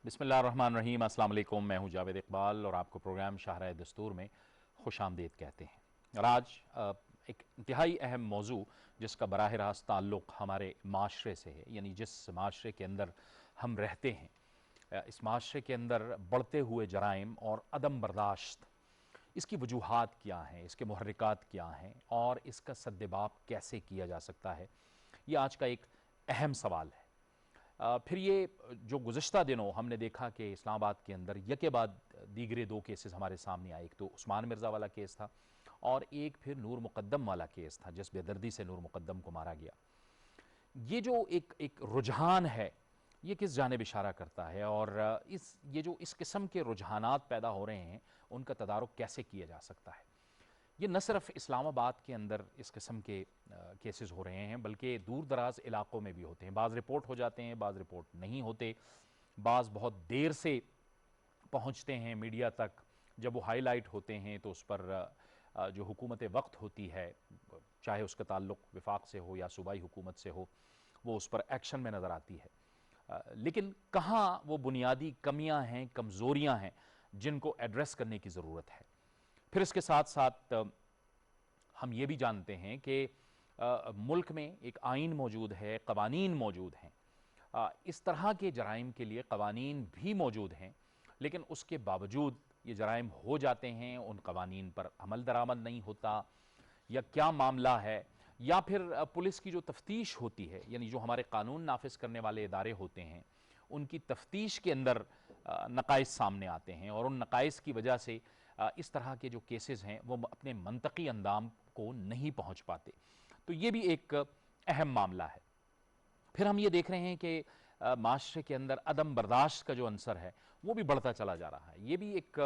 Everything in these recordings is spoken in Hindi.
बिस्मिल्लाहिर्रहमानिर्रहीम। अस्सलाम वालेकुम। मैं हूं जावेद इकबाल और आपको प्रोग्राम शाहराए दस्तूर में खुशामदीद कहते हैं। और आज एक इंतहाई अहम मौजू जिसका बराह रास्त ताल्लुक़ हमारे माशरे से है, यानी जिस माशरे के अंदर हम रहते हैं, इस माशरे के अंदर बढ़ते हुए जराइम और अदम बर्दाश्त, इसकी वजूहात क्या हैं, इसके मुहर्रिकात क्या हैं और इसका सद्देबाप कैसे किया जा सकता है, ये आज का एक अहम सवाल है। फिर ये जो गुज़श्ता दिनों हमने देखा कि इस्लामाबाद के अंदर यके बाद दीगरे दो केसेस हमारे सामने आए। एक तो उस्मान मिर्ज़ा वाला केस था और एक फिर नूर मुक़द्दम वाला केस था, जिस बेदर्दी से नूर मुक़द्दम को मारा गया। ये जो एक रुझान है, ये किस जानिब इशारा करता है और ये जो इस किस्म के रुझानात पैदा हो रहे हैं, उनका तदारुक कैसे किया जा सकता है। ये न सिर्फ इस्लामाबाद के अंदर इस किस्म के केसेस हो रहे हैं, बल्कि दूर दराज इलाकों में भी होते हैं। बाज़ रिपोर्ट हो जाते हैं, बाज़ रिपोर्ट नहीं होते, बाज़ बहुत देर से पहुंचते हैं मीडिया तक। जब वो हाईलाइट होते हैं तो उस पर जो हुकूमत वक्त होती है, चाहे उसका ताल्लुक़ विफाक से हो या सूबाई हुकूमत से हो, वो उस पर एक्शन में नज़र आती है। लेकिन कहाँ वो बुनियादी कमियां हैं, कमज़ोरियां हैं, जिनको एड्रेस करने की ज़रूरत है। फिर इसके साथ साथ हम ये भी जानते हैं कि मुल्क में एक आइन मौजूद है, कवानीन मौजूद हैं। इस तरह के जराइम के लिए कवानीन भी मौजूद हैं, लेकिन उसके बावजूद ये जराइम हो जाते हैं, उन कवानीन पर अमल दरामद नहीं होता, या क्या मामला है, या फिर पुलिस की जो तफ्तीश होती है, यानी जो हमारे कानून नाफिज करने वाले इदारे होते हैं, उनकी तफ्तीश के अंदर नकाइस सामने आते हैं और उन नकाइस की वजह से इस तरह के जो केसेस हैं वो अपने मंतकी अंजाम को नहीं पहुंच पाते। तो ये भी एक अहम मामला है। फिर हम ये देख रहे हैं कि माशरे के अंदर अदम बर्दाश्त का जो अंसर है वो भी बढ़ता चला जा रहा है। ये भी एक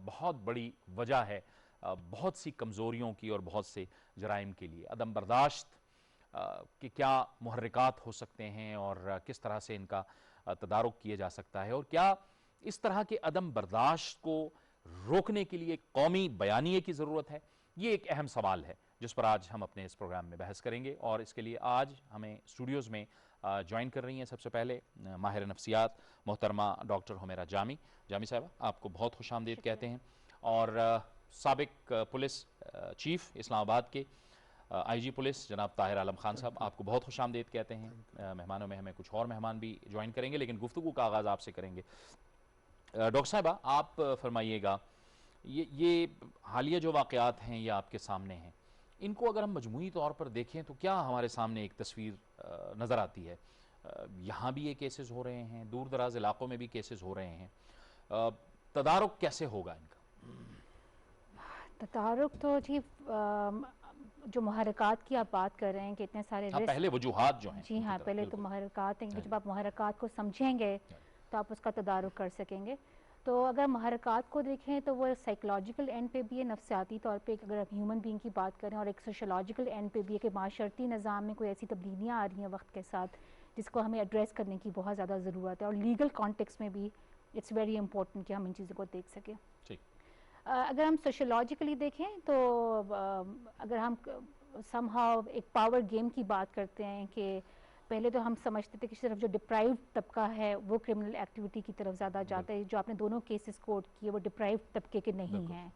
बहुत बड़ी वजह है बहुत सी कमज़ोरियों की और बहुत से जराइम के लिए। अदम बर्दाश्त कि क्या मुहर्रिकात हो सकते हैं और किस तरह से इनका तदारुक किया जा सकता है, और क्या इस तरह के अदम बर्दाश्त को रोकने के लिए कौमी बयानिए की ज़रूरत है। ये एक अहम सवाल है जिस पर आज हम अपने इस प्रोग्राम में बहस करेंगे। और इसके लिए आज हमें स्टूडियोज़ में ज्वाइन कर रही हैं सबसे पहले माहिर नफ्सियात मोहतरमा डॉक्टर हुमैरा जामी। जामी साहबा, आपको बहुत खुशामदीद कहते हैं। और साबिक पुलिस चीफ इस्लामाबाद के आईजी पुलिस जनाब ताहिर आलम खान साहब, आपको बहुत खुशामदीद कहते हैं। मेहमानों में हमें कुछ और मेहमान भी ज्वाइन करेंगे, लेकिन गुफ्तगू का आगाज़ आपसे करेंगे। डॉक्टर साहिबा, आप फरमाइएगा, ये हालिया जो वाक़यात हैं ये आपके सामने हैं, इनको अगर हम मजमूई तौर पर देखें तो क्या हमारे सामने एक तस्वीर नज़र आती है। यहाँ भी ये केसेस हो रहे हैं, दूर दराज इलाकों में भी केसेस हो रहे हैं, तदारुक कैसे होगा इनका? तदारुक तो जी जो मुहर्रिकात की आप बात कर रहे हैं कि इतने सारे रिस्क, पहले वजूहात जो हैं, जी हाँ, पहले तो मुहर्रिकात हैं कि जब आप मुहर्रिकात को समझेंगे तो आप उसका तदारुक कर सकेंगे। तो अगर मुहर्रिकात को देखें तो वो साइकोलॉजिकल एंड पे भी है, नफ्सियाती तौर पे अगर आप ह्यूमन बीइंग की बात करें, और एक सोशोलॉजिकल एंड पे भी है कि माशरती निज़ाम में कोई ऐसी तब्दीलियाँ आ रही हैं वक्त के साथ जिसको हमें एड्रेस करने की बहुत ज़्यादा ज़रूरत है। और लीगल कॉन्टेक्स्ट में भी इट्स वेरी इंपॉर्टेंट कि हम इन चीज़ों को देख सकें। अगर हम सोशोलॉजिकली देखें तो अगर हम समहाउ एक पावर गेम की बात करते हैं कि पहले तो हम समझते थे कि सिर्फ जो डिप्राइव्ड तबका है वो क्रिमिनल एक्टिविटी की तरफ ज़्यादा जाता है। जो आपने दोनों केसेस कोट किए वो डिप्राइव्ड तबके के नहीं हैं।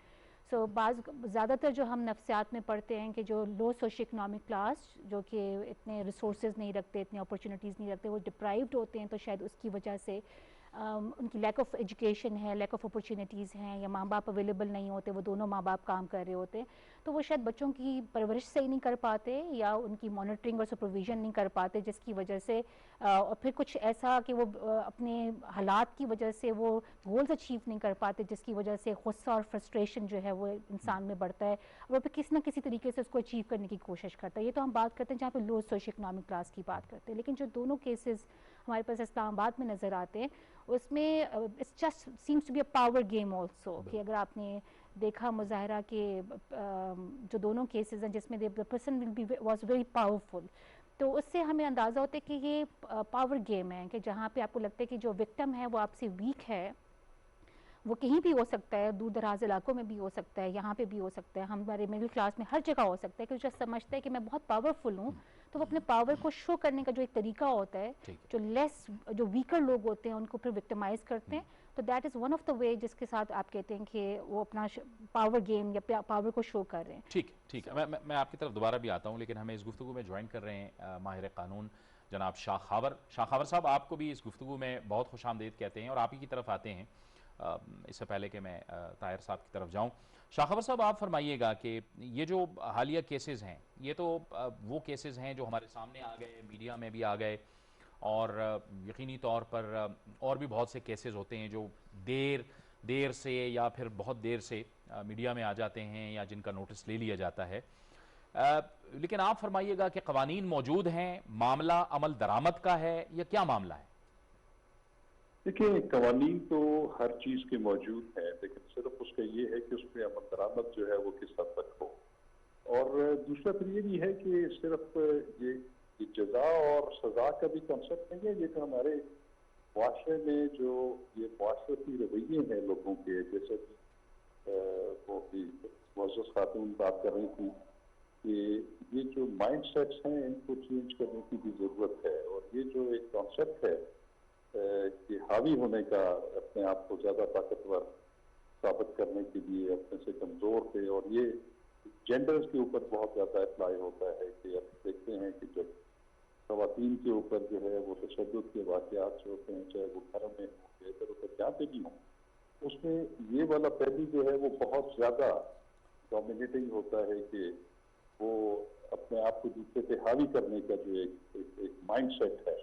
सो ज़्यादातर जो हम नफ्सियात में पढ़ते हैं कि जो लो सोशो इकनॉमिक क्लास जो कि इतने रिसोर्सेज नहीं रखते, इतनी अपॉर्चुनिटीज़ नहीं रखते, वो डिप्राइव्ड होते हैं। तो शायद उसकी वजह से उनकी लैक ऑफ एजुकेशन है, लैक ऑफ अपॉर्चुनिटीज़ हैं, या माँ बाप अवेलेबल नहीं होते, वो दोनों माँ बाप काम कर रहे होते हैं, तो वो शायद बच्चों की परवरिश सही नहीं कर पाते या उनकी मॉनिटरिंग और सुपरविजन नहीं कर पाते, जिसकी वजह से और फिर कुछ ऐसा कि वो अपने हालात की वजह से वो गोल्स अचीव नहीं कर पाते, जिसकी वजह से गुस्सा और फ्रस्ट्रेशन जो है वो इंसान में बढ़ता है और वो फिर किसी ना किसी तरीके से उसको अचीव करने की कोशिश करता है। ये तो हम बात करते हैं जहाँ पे लो सोशो इकनॉमिक क्लास की बात करते हैं। लेकिन जो दोनों केसेस हमारे पास इस्लामाबाद में नज़र आते हैं उसमें it's just seems to be a power game also, कि अगर आपने देखा मुजाहरा के जो दोनों केसेस हैं जिसमें the person will be was very powerful, तो उससे हमें अंदाज़ा होता है कि ये पावर गेम है, कि जहाँ पे आपको लगता है कि जो विक्टिम है वो आपसे वीक है, वो कहीं भी हो सकता है, दूर दराज इलाकों में भी हो सकता है, यहाँ पे भी हो सकता है, हमारे मिडिल क्लास में हर जगह हो सकता है, कि जो समझता है कि मैं बहुत पावरफुल हूँ तो वो अपने पावर को शो करने का जो एक तरीका होता है, जो वीकर लोग होते हैं उनको फिर विक्टिमाइज करते हैं। तो that is one of the way जिसके साथ आप कहते हैं कि वो अपना पावर गेम या पावर को शो कर रहे हैं। ठीक है, मैं आपकी तरफ दोबारा भी आता हूँ, लेकिन हमें इस गुफ्तगू में ज्वाइन कर रहे हैं माहिर कानून जनाब शाह खावर साहब। आपको भी इस गुफ्तगू में बहुत खुशामदीद कहते हैं और आप ही की तरफ आते हैं। इससे पहले कि मैं ताहिर साहब की तरफ जाऊँ, शाह खावर साहब आप फरमाइएगा कि ये जो हालिया केसेस हैं, ये तो वो केसेस हैं जो हमारे सामने आ गए, मीडिया में भी आ गए, और यकीनी तौर पर और भी बहुत से केसेस होते हैं जो देर से या फिर बहुत देर से मीडिया में आ जाते हैं या जिनका नोटिस ले लिया जाता है। लेकिन आप फरमाइएगा कि कवानीन मौजूद हैं, मामला अमल दरामद का है या क्या मामला है? देखिए, कवानीन तो हर चीज के मौजूद है, लेकिन सिर्फ उसका ये है कि उसमें अमल दरामद जो है वो किस हद तक हो। और दूसरा फिर ये भी है कि सिर्फ ये जजा और सजा का भी कॉन्सेप्ट नहीं है, ये तो हमारे मुआशरे में जो ये मुआशरती रवैये हैं लोगों के, जैसे वो भी मुअज़्ज़ज़ खातून बात कर रही थी कि ये जो माइंड सेट्स हैं इनको चेंज करने की भी ज़रूरत है। और ये जो एक कॉन्सेप्ट है कि हावी होने का, अपने आप को ज़्यादा ताकतवर साबित करने के लिए अपने से कमज़ोर पे, और ये जेंडर्स के ऊपर बहुत ज़्यादा अप्लाई होता है कि अब देखते हैं कि जब ख़वातीन के ऊपर जो है वो तशद्दुद के वाक़यात जो होते हैं, चाहे वो घर में हो या इधर उधर जहाँ पे भी हों, उसमें ये वाला पहलू जो है वो बहुत ज़्यादा डोमिनेटिंग होता है कि वो अपने आप को दूसरे पे हावी करने का जो एक माइंड सेट है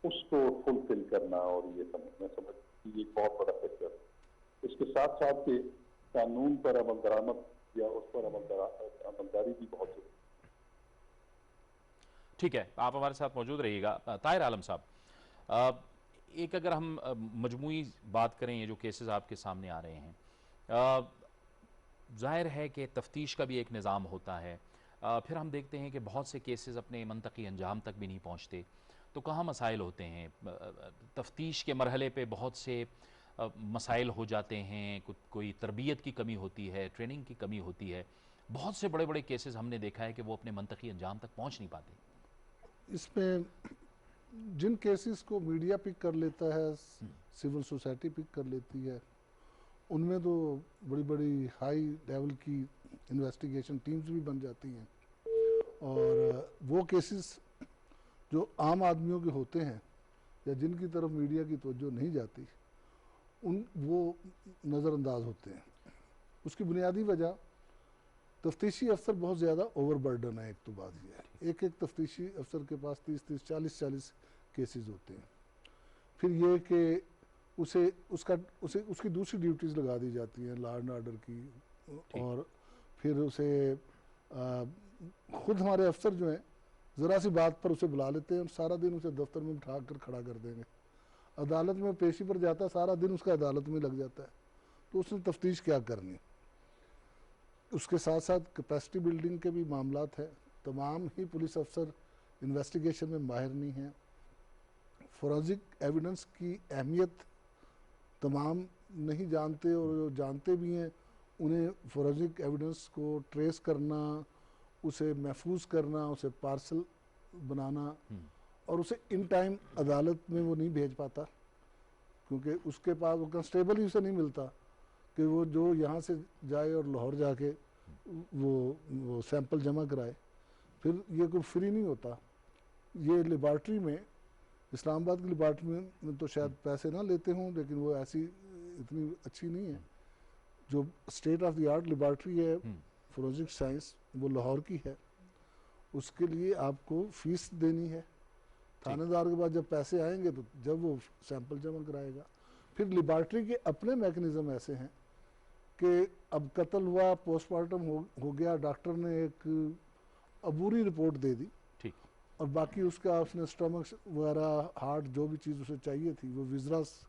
उसको फुलफिल करना, और ये मैं समझ ये बहुत बड़ा फैक्टर है। इसके साथ साथ के कानून पर अमल दरामद या उस पर अमलदारी भी बहुत जरूरी है। ठीक है, आप हमारे साथ मौजूद रहिएगा। ताहिर आलम साहब, एक अगर हम मजमूई बात करें, ये जो केसेस आपके सामने आ रहे हैं, जाहिर है कि तफ्तीश का भी एक निज़ाम होता है, फिर हम देखते हैं कि बहुत से केसेस अपने मंतकी अंजाम तक भी नहीं पहुँचते, तो कहाँ मसाइल होते हैं? तफ्तीश के मरहले पे बहुत से मसाइल हो जाते हैं, कोई तरबियत की कमी होती है, ट्रेनिंग की कमी होती है, बहुत से बड़े बड़े केसेस हमने देखा है कि वो अपने मंतकी अंजाम तक पहुँच नहीं पाते। इसमें जिन केसेस को मीडिया पिक कर लेता है, सिविल सोसाइटी पिक कर लेती है, उनमें तो बड़ी बड़ी हाई लेवल की इन्वेस्टिगेशन टीम्स भी बन जाती हैं, और वो केसेस जो आम आदमियों के होते हैं या जिनकी तरफ मीडिया की तवज्जो नहीं जाती, वो नज़रअंदाज होते हैं। उसकी बुनियादी वजह तफ्तीशी अफसर बहुत ज़्यादा ओवरबर्डन है। एक तो बात यह है, एक तफ्तीशी अफसर के पास 30-30, 40-40 केसेस होते हैं। फिर ये कि उसकी दूसरी ड्यूटीज़ लगा दी जाती हैं, लॉ एंड ऑर्डर की, और फिर उसे खुद हमारे अफसर जो हैं ज़रा सी बात पर उसे बुला लेते हैं और सारा दिन उसे दफ्तर में बिठा कर खड़ा कर देंगे। अदालत में पेशी पर जाता है, सारा दिन उसका अदालत में लग जाता है, तो उसने तफ्तीश क्या करनी। उसके साथ साथ कैपेसिटी बिल्डिंग के भी मामलात हैं। तमाम ही पुलिस अफसर इन्वेस्टिगेशन में माहिर नहीं हैं। फोरेंसिक एविडेंस की अहमियत तमाम नहीं जानते, और जो जानते भी हैं उन्हें फोरेंसिक एविडेंस को ट्रेस करना, उसे महफूज करना, उसे पार्सल बनाना, और उसे इन टाइम अदालत में वो नहीं भेज पाता, क्योंकि उसके पास वो कंस्टेबल ही उसे नहीं मिलता कि वो जो यहाँ से जाए और लाहौर जाके वो सैंपल जमा कराए। फिर ये कोई फ्री नहीं होता। ये लेबॉर्ट्री में, इस्लामाबाद की लेबॉर्ट्री में तो शायद पैसे ना लेते हों, लेकिन वो ऐसी इतनी अच्छी नहीं है। जो state of the art laboratory है फोरेंसिक साइंस, वो लाहौर की है, उसके लिए आपको फीस देनी है। थानेदार के पास जब पैसे आएंगे तो जब वो सैंपल जमा कराएगा। फिर लेबॉर्ट्री के अपने मैकेनिज्म ऐसे हैं कि अब कत्ल हुआ, पोस्टमार्टम हो गया, डॉक्टर ने एक अबूरी रिपोर्ट दे दी, ठीक, और बाकी उसने स्टमक वगैरह, हार्ट, जो भी चीज़ उसे चाहिए थी वो विजरास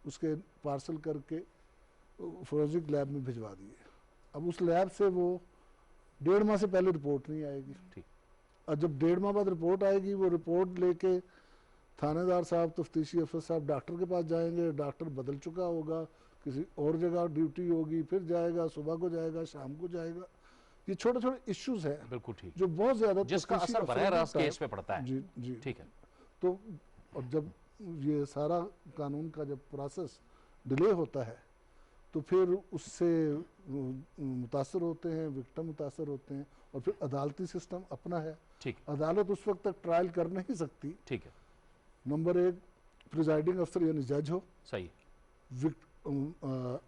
उसके पार्सल करके फोरेंसिक लैब में भिजवा दिए। अब उस लैब से वो 1.5 माह से पहले रिपोर्ट नहीं आएगी, ठीक, और जब 1.5 माह बाद रिपोर्ट आएगी, वो रिपोर्ट लेके थानेदार साहब, तफ्तीशी अफसर साहब डॉक्टर के पास जाएंगे, डॉक्टर बदल चुका होगा, किसी और जगह ड्यूटी होगी, फिर जाएगा, सुबह को जाएगा, शाम को जाएगा, ये छोटे छोटे इश्यूज हैं बिल्कुल ठीक, जो बहुत ज्यादा जिसका तफ्तीशी असर बराह अफसरों रास्त को केस पे पड़ता है। जी जी ठीक है, तो और जब ये सारा कानून का जब प्रोसेस डिले होता है तो फिर उससे मुतासर होते हैं, विक्टिम मुतासर होते हैं, और फिर अदालती सिस्टम अपना है। ठीक, अदालत उस वक्त तक ट्रायल कर नहीं सकती। ठीक है, नंबर एक, प्रिजाइडिंग अफसर यानी जज हो, सही,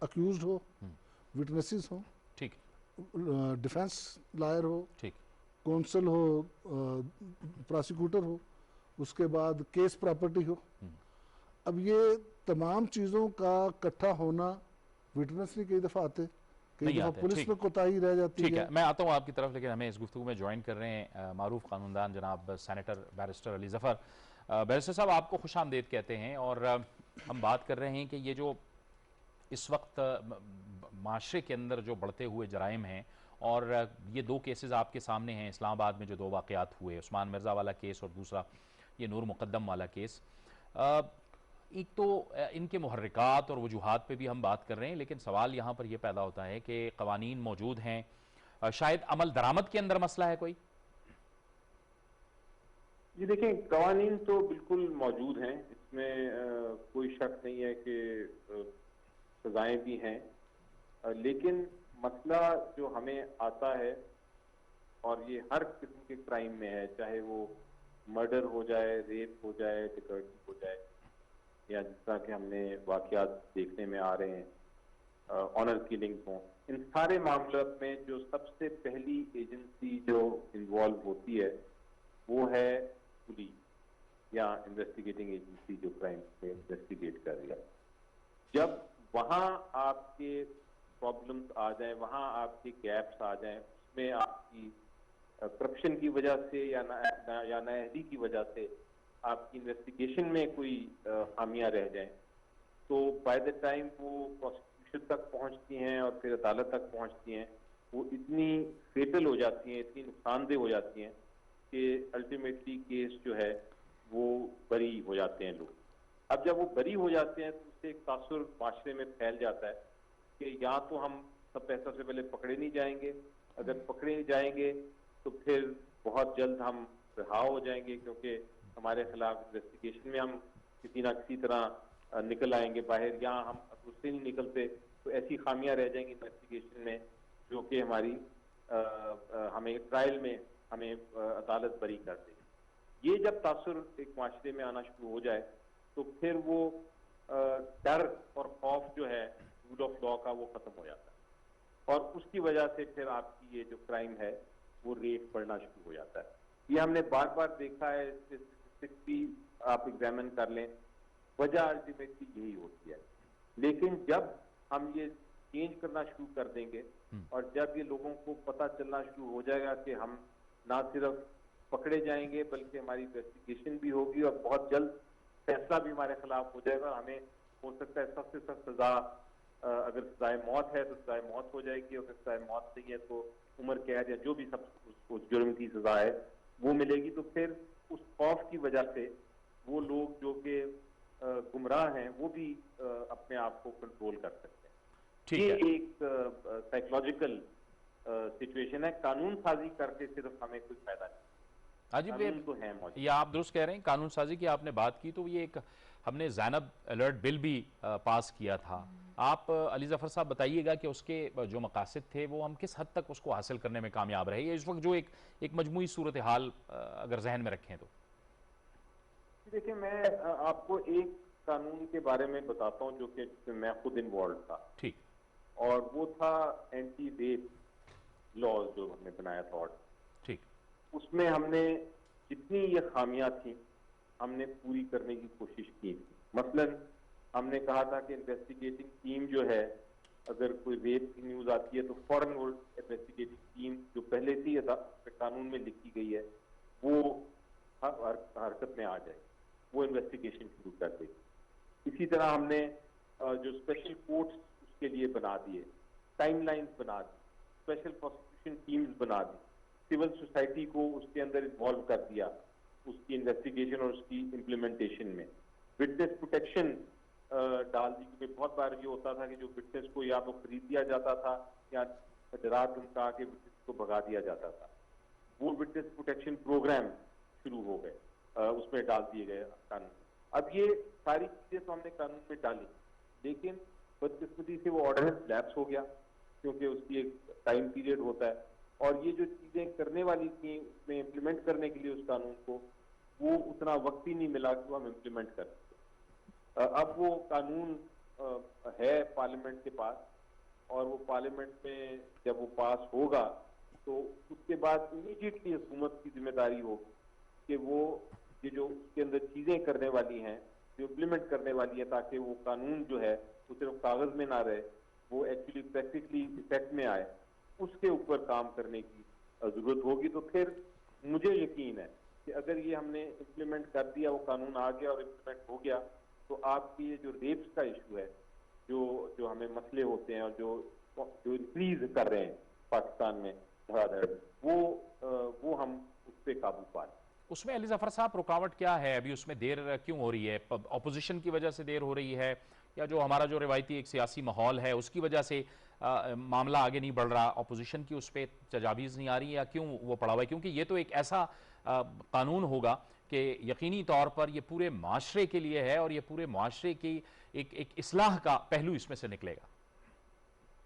अक्यूज हो, विटनेसेस हो, ठीक, डिफेंस लॉयर हो, ठीक, कौंसल हो, प्रोसिक्यूटर हो, उसके बाद केस प्रॉपर्टी हो। अब ये तमाम चीज़ों का इकट्ठा होना, विटनेस नहीं कई दफ़ा आते, कई नहीं दफ़ा आते, पुलिस ठीक। में कोताही रह जाती ठीक है। है, मैं आता हूँ आपकी तरफ, लेकिन हमें इस गुफ्तगू में ज्वाइन कर रहे हैं मारूफ कानूनदान जनाब senator barrister Ali Zafar. Barrister साहब, आपको खुश आमदेद कहते हैं, और हम बात कर रहे हैं कि ये जो इस वक्त माशरे के अंदर जो बढ़ते हुए जराइम हैं, और ये दो केसेस आपके सामने हैं, इस्लामाबाद में जो दो वाक़यात हुए, उस्मान मिर्ज़ा वाला केस और दूसरा ये नूर मुक़द्दम वाला केस, एक तो इनके मुहर्रिकात और वजूहात पे भी हम बात कर रहे हैं, लेकिन सवाल यहाँ पर यह पैदा होता है कि कवानीन मौजूद हैं, शायद अमल दरामद के अंदर मसला है कोई? जी देखें, कवानीन तो बिल्कुल मौजूद हैं, इसमें कोई शक नहीं है कि सजाएं भी हैं, लेकिन मसला जो हमें आता है, और ये हर किस्म के क्राइम में है, चाहे वो मर्डर हो जाए, रेप हो जाए, डिकर्टी हो जाए, या जिस तरह के हमने वाकयात देखने में आ रहे हैं, ऑनर किलिंग हों, इन सारे मामलों में जो सबसे पहली एजेंसी जो इन्वॉल्व होती है वो है पुलिस या इन्वेस्टिगेटिंग एजेंसी जो क्राइम को इन्वेस्टिगेट कर रही है। जब वहाँ आपके प्रॉब्लम्स आ जाएं, वहाँ आपके गैप्स आ जाएं, उसमें आपकी करप्शन की वजह से या नाअहली की वजह से आपकी इन्वेस्टिगेशन में कोई खामियां रह जाएं, तो बाय द टाइम वो प्रोसिक्यूशन तक पहुंचती हैं और फिर अदालत तक पहुंचती हैं, वो इतनी फेटल हो जाती हैं, इतनी नुकसानदेह हो जाती हैं कि अल्टीमेटली केस जो है वो बरी हो जाते हैं लोग। अब जब वो बरी हो जाते हैं तो उससे एक तासुर माशरे में फैल जाता है कि या तो हम सब पैसों से पहले पकड़े नहीं जाएंगे, अगर पकड़े नहीं जाएंगे तो फिर बहुत जल्द हम रिहा हो जाएंगे, क्योंकि हमारे खिलाफ इन्वेस्टिगेशन में हम किसी ना किसी तरह निकल आएंगे बाहर, या हम उससे नहीं निकलते तो ऐसी खामियां रह जाएंगी इन्वेस्टिगेशन में जो कि हमारी हमें ट्रायल में हमें अदालत बरी कर देगी। ये जब तासुर एक माशरे में आना शुरू हो जाए तो फिर वो डर और खौफ जो है रूल ऑफ लॉ का वो खत्म हो जाता है, और उसकी वजह से फिर आपकी ये जो क्राइम है वो रेट बढ़ना शुरू हो जाता है। ये हमने बार बार देखा है, स्टेटिस्टिक्स भी आप एग्जामिन कर लें, वजह अल्टीमेटली यही होती है। लेकिन जब हम ये चेंज करना शुरू कर देंगे और जब ये लोगों को पता चलना शुरू हो जाएगा कि हम ना सिर्फ पकड़े जाएंगे बल्कि हमारी इन्वेस्टिगेशन भी होगी और बहुत जल्द फैसला भी हमारे खिलाफ हो जाएगा, हमें हो सकता है सबसे सख्त सजा, अगर सजाए मौत है तो सजाए मौत हो जाएगी, और अगर सजाए मौत नहीं है तो उम्र कैद या जो भी सब उस जुर्म की सजा है वो मिलेगी। तो फिर उस खौफ की वजह से वो लोग जो कि गुमराह हैं वो भी अपने आप को कंट्रोल कर सकते हैं। ये एक साइकोलॉजिकल सिचुएशन है, कानून साजी करके सिर्फ हमें कुछ फायदा नहीं। कानून तो है मौजूद। ये आप दुरुस्त कह रहे हैं, कानून साजी की आपने बात की, तो ये एक हमने ज़ैनब अलर्ट बिल भी पास किया था। आप अली ज़फ़र साहब बताइएगा कि उसके जो मकासद थे वो हम किस हद तक उसको हासिल करने में कामयाब रहे, इस वक्त जो एक मजमूई सूरत हाल अगर जहन में रखें तो। देखिए, मैं आपको एक कानून के बारे में बताता हूँ जो कि मैं खुद इन्वॉल्व था। ठीक। और वो था एंटी रेप लॉज जो हमने बनाया था। ठीक। उसमें हमने जितनी ये खामियां थी हमने पूरी करने की कोशिश की थी। मसलन हमने कहा था कि इन्वेस्टिगेटिंग टीम जो है, अगर कोई रेप की न्यूज आती है तो फौरन वो इन्वेस्टिगेटिंग टीम जो पहले से ही कानून में लिखी गई है वो हरकत में आ जाए, वो इन्वेस्टिगेशन शुरू कर देगी। इसी तरह हमने जो स्पेशल कोर्ट्स उसके लिए बना दिए, टाइमलाइंस बना दी, स्पेशल प्रोसिक्यूशन टीम्स बना दी, सिविल सोसाइटी को उसके अंदर इन्वॉल्व कर दिया उसकी इन्वेस्टिगेशन और उसकी इम्प्लीमेंटेशन में। विटनेस प्रोटेक्शन डाल दी, क्योंकि बहुत बार ये होता था कि जो विटनेस को या तो खरीद दिया जाता था या डरा धमका के विटनेस को भगा दिया जाता था। वो विटनेस प्रोटेक्शन प्रोग्राम शुरू हो गए, उसमें डाल दिए गए कानून। अब ये सारी चीजें तो हमने कानून में डाली, लेकिन बदकिस्मती से वो ऑर्डिनेंस लैप्स हो गया, क्योंकि उसकी एक टाइम पीरियड होता है, और ये जो चीजें करने वाली थी उसमें इम्प्लीमेंट करने के लिए उस कानून को, वो उतना वक्त ही नहीं मिला कि हम इम्प्लीमेंट कर सकें। अब वो कानून है पार्लियामेंट के पास, और वो पार्लियामेंट में जब वो पास होगा तो उसके बाद इमीडिएटली हुकूमत की जिम्मेदारी होगी कि वो ये जो उसके अंदर चीजें करने वाली हैं, जो इम्प्लीमेंट करने वाली है, ताकि वो कानून जो है वो सिर्फ कागज में ना रहे, वो एक्चुअली प्रैक्टिकली इफेक्ट में आए, उसके ऊपर काम करने की जरूरत होगी। तो फिर मुझे यकीन है कि अगर ये हमने इम्प्लीमेंट कर दिया, वो कानून आ गया और इम्प्लीमेंट हो गया, तो आपकी ये जो रेप्स का इशू है, जो हमें मसले होते हैं और जो इंक्रीज कर रहे हैं पाकिस्तान में धड़ाधड़, वो हम उस पर काबू पा लें। उसमें अली जफर साहब रुकावट क्या है? अभी उसमें देर क्यों हो रही है? ऑपोजिशन की वजह से देर हो रही है, या जो हमारा जो रिवायती एक सियासी माहौल है उसकी वजह से मामला आगे नहीं बढ़ रहा, ऑपोजिशन की उस पर तजावीज़ नहीं आ रही, या क्यों वो पड़ा हुआ है? क्योंकि ये तो एक ऐसा कानून होगा कि यकीनी तौर पर ये पूरे माशरे के लिए है, और ये पूरे माशरे की एक इस्लाह का पहलू इसमें से निकलेगा।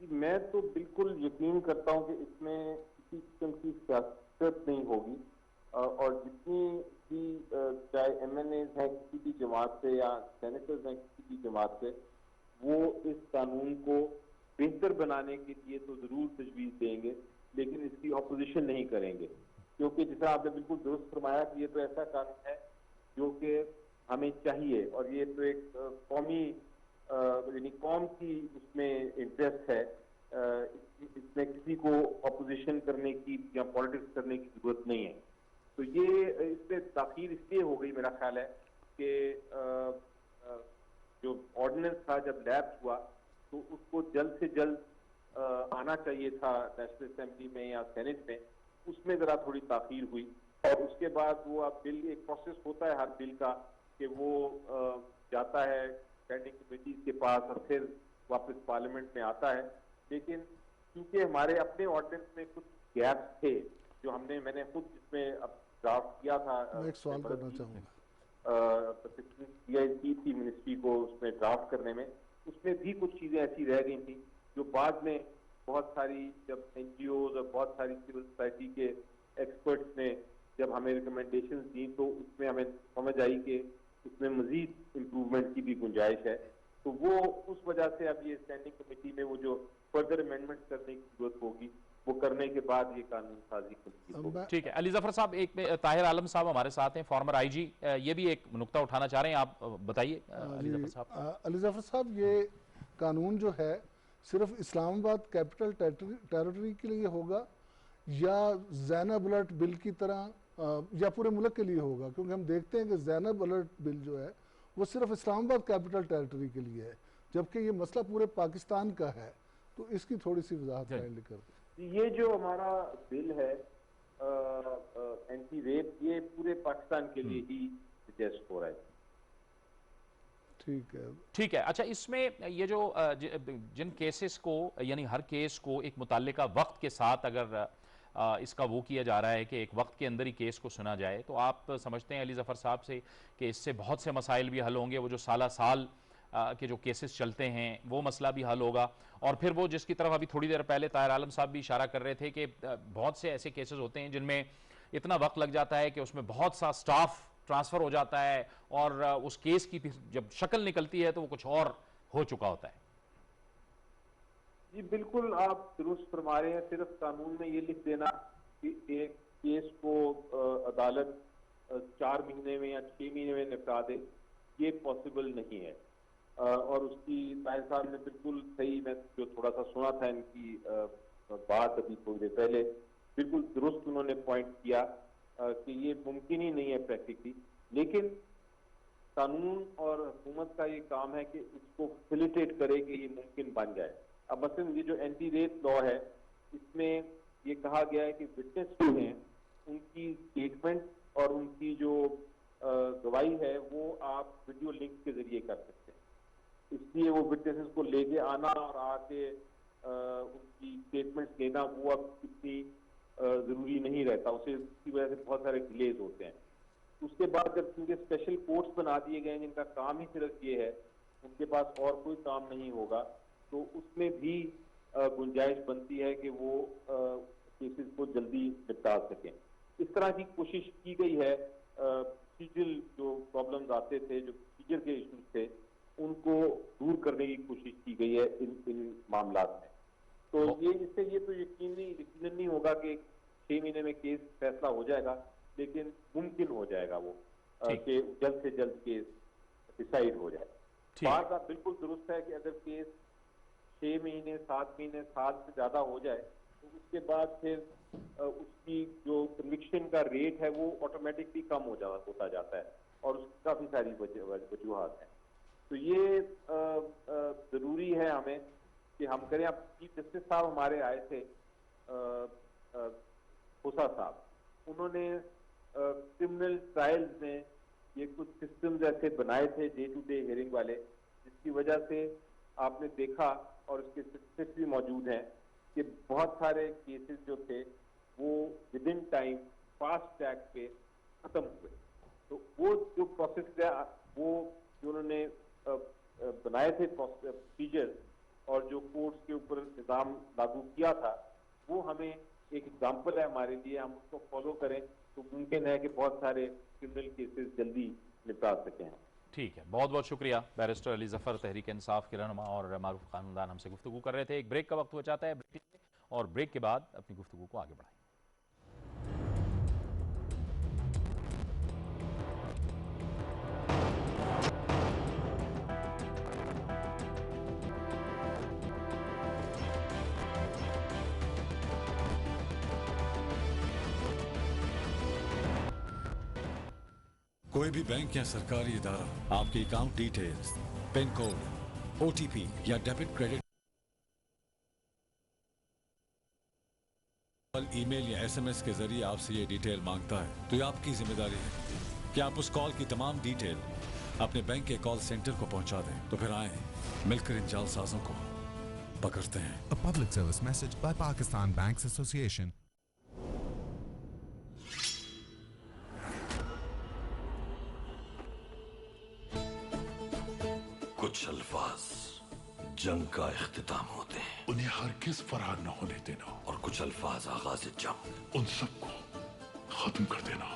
मैं तो बिल्कुल यकीन करता हूँ कि इसमें किसी किस्म की सियासत नहीं होगी, और जितनी भी चाहे MNAs हैं किसी भी जमात से या सेनेटर्स हैं किसी भी जमात से, वो इस कानून को बेहतर बनाने के लिए तो जरूर तजवीज़ देंगे, लेकिन इसकी ऑपोजिशन नहीं करेंगे, क्योंकि जैसा आपने बिल्कुल दुरुस्त फरमाया कि ये तो ऐसा कानून है जो कि हमें चाहिए, और ये तो एक कौमी यानी कौम की उसमें इंटरेस्ट है। इसमें किसी को ऑपोजिशन करने की या पॉलिटिक्स करने की जरूरत नहीं है। तो ये इसमें ताखीर इसलिए हो गई, मेरा ख्याल है कि जो ऑर्डिनेंस था जब लैप्स हुआ तो उसको जल्द से जल्द आना चाहिए था नेशनल असेंबली में या सेनेट में, उसमें जरा थोड़ी ताखीर हुई, और उसके बाद वो अब बिल, एक प्रोसेस होता है हर बिल का कि वो जाता है स्टैंडिंग कमेटी के पास और फिर वापस पार्लियामेंट में आता है। लेकिन क्योंकि हमारे अपने ऑर्डिनेंस में कुछ गैप्स थे जो मैंने खुद जिसमें अब ड्राफ्ट किया था, मैं एक सवाल करना चाहूँगा, की थी मिनिस्ट्री को उसमें ड्राफ्ट करने में, उसमें भी कुछ चीजें ऐसी रह गई थी जो बाद में बहुत सारी जब NGOs और बहुत सारी सिविल सोसाइटी के एक्सपर्ट्स ने जब हमें रिकमेंडेशंस दी, तो उसमें हमें समझ आई कि उसमें मजीद इम्प्रूवमेंट की भी गुंजाइश है। तो वो उस वजह से अब ये स्टैंडिंग कमेटी में वो जो फर्दर अमेंडमेंट करने की जरूरत होगी, वो करने के बाद ये कानून साजी होगी। ठीक है अली जफर साहब, एक ताहिर आलम साहब हमारे साथ हैं, फॉर्मर IG, ये भी एक नुक्ता उठाना चाह रहे हैं, आप बताइए अली जफर साहब। अली जफर साहब, ये कानून जो है सिर्फ इस्लामाबाद कैपिटल टेरिटरी के लिए होगा या ज़ैनब अलर्ट बिल की तरह या पूरे मुल्क के लिए होगा? क्योंकि हम देखते हैं कि ज़ैनब अलर्ट बिल जो है वो सिर्फ इस्लामाबाद कैपिटल टेरिटरी के लिए है, जबकि ये मसला पूरे पाकिस्तान का है। तो इसकी थोड़ी सी वजाहत काइंडली कर दें। ये जो हमारा बिल है एंटी रेप, ये पूरे पाकिस्तान के लिए ही सजेस्ट हो रहा है। ठीक है। अच्छा, इसमें ये जो जिन केसेस को, यानी हर केस को एक मुतल्लिका वक्त के साथ अगर इसका वो किया जा रहा है कि एक वक्त के अंदर ही केस को सुना जाए, तो आप समझते हैं अली जफर साहब से कि इससे बहुत से मसाइल भी हल होंगे? वो जो साल के जो केसेस चलते हैं वो मसला भी हल होगा, और फिर वो जिसकी तरफ अभी थोड़ी देर पहले ताहिर आलम साहब भी इशारा कर रहे थे कि बहुत से ऐसे केसेस होते हैं जिनमें इतना वक्त लग जाता है कि उसमें बहुत सा स्टाफ ट्रांसफ़र हो जाता है, और उस केस की जब शक्ल निकलती है तो वो कुछ और हो चुका होता है। जी बिल्कुल, आप दुरुस्त फरमा रहे हैं। सिर्फ कानून में ये लिख देना कि एक केस को अदालत 4 महीने में या 6 महीने में निपटा दे, ये पॉसिबल नहीं है। और उसकी ताहिर साहब ने बिल्कुल सही, मैं जो थोड़ा सा सुना था इनकी बात अभी थोड़ी देर पहले, बिल्कुल दुरुस्त उन्होंने पॉइंट किया कि ये मुमकिन ही नहीं है प्रैक्टिकली। लेकिन कानून और हुकूमत का ये काम है कि इसको फैसिलिटेट करे कि ये मुमकिन बन जाए। अब मसलन ये जो एंटी रेप लॉ है, इसमें ये कहा गया है कि विटनेस जो हैं उनकी स्टेटमेंट और उनकी जो गवाही है वो आप वीडियो लिंक के जरिए कर सकते हैं। इसलिए वो विटनेसेस को लेके आना और आके उनकी स्टेटमेंट्स लेना वो अब इतनी ज़रूरी नहीं रहता, उसकी वजह से बहुत सारे डिलेज होते हैं। उसके बाद जब उनके स्पेशल कोर्ट्स बना दिए गए जिनका काम ही सिर्फ ये है, उनके पास और कोई काम नहीं होगा, तो उसमें भी गुंजाइश बनती है कि वो केसेस को जल्दी निपटा सकें। इस तरह की कोशिश की गई है। प्रोसीजरल जो प्रॉब्लम्स आते थे, जो प्रोसीजर के इश्यूज थे, उनको दूर करने की कोशिश की गई है इन मामलात में। तो इससे ये तो यकीनन नहीं होगा कि 6 महीने में केस फैसला हो जाएगा, लेकिन मुमकिन हो जाएगा वो कि जल्द से जल्द केस डिसाइड हो जाए। बात आप बिल्कुल दुरुस्त है कि अगर केस 6 महीने, 7 महीने, साल से ज्यादा हो जाए तो उसके बाद फिर उसकी जो कन्विक्शन का रेट है वो ऑटोमेटिकली कम होता जाता है, और उसकी काफी सारी वजूहात हैं। तो ये जरूरी है हमें कि हम करें। अब चीफ जस्टिस साहब हमारे आए थे, खोसा साहब, उन्होंने क्रिमिनल ट्रायल्स में ये कुछ सिस्टम्स ऐसे बनाए थे डे टू डे हियरिंग वाले, जिसकी वजह से आपने देखा और इसके स्टेटिस्टिक्स भी मौजूद हैं कि बहुत सारे केसेस जो थे वो with in time fast track पे खत्म हुए। तो वो जो प्रोसेस है, वो जो उन्होंने बनाए थे प्रोसीजर और जो कोर्ट्स के ऊपर निज़ाम लागू किया था, वो हमें एक एग्जाम्पल है हमारे लिए। हम उसको फॉलो करें तो मुमकिन है कि बहुत सारे क्रिमिनल केसेस जल्दी निपटा सकें। ठीक है, बहुत बहुत शुक्रिया। बैरिस्टर अली ज़फ़र, तहरीक इंसाफ के रहनुमा और मारूफ कानूनदान, हमसे गुफ्तगू कर रहे थे। एक ब्रेक का वक्त हो जाता है, और ब्रेक के बाद अपनी गुफ्तगू को आगे बढ़ाएं। कोई भी बैंक या सरकारी इदारा आपकी account details, pin code, OTP या डेबिट क्रेडिट ईमेल या SMS के जरिए आपसे ये डिटेल मांगता है, तो ये आपकी जिम्मेदारी है कि आप उस कॉल की तमाम डिटेल अपने बैंक के कॉल सेंटर को पहुंचा दें। तो फिर आए मिलकर इन जालसाजों को पकड़ते हैं। A public service message by Pakistan Banks Association. कुछ अल्फाज जंग का इख्तिताम होते हैं, उन्हें हरगिज़ फरार न होने देना, और कुछ अल्फाज आगाज जंग, उन सबको खत्म कर देना।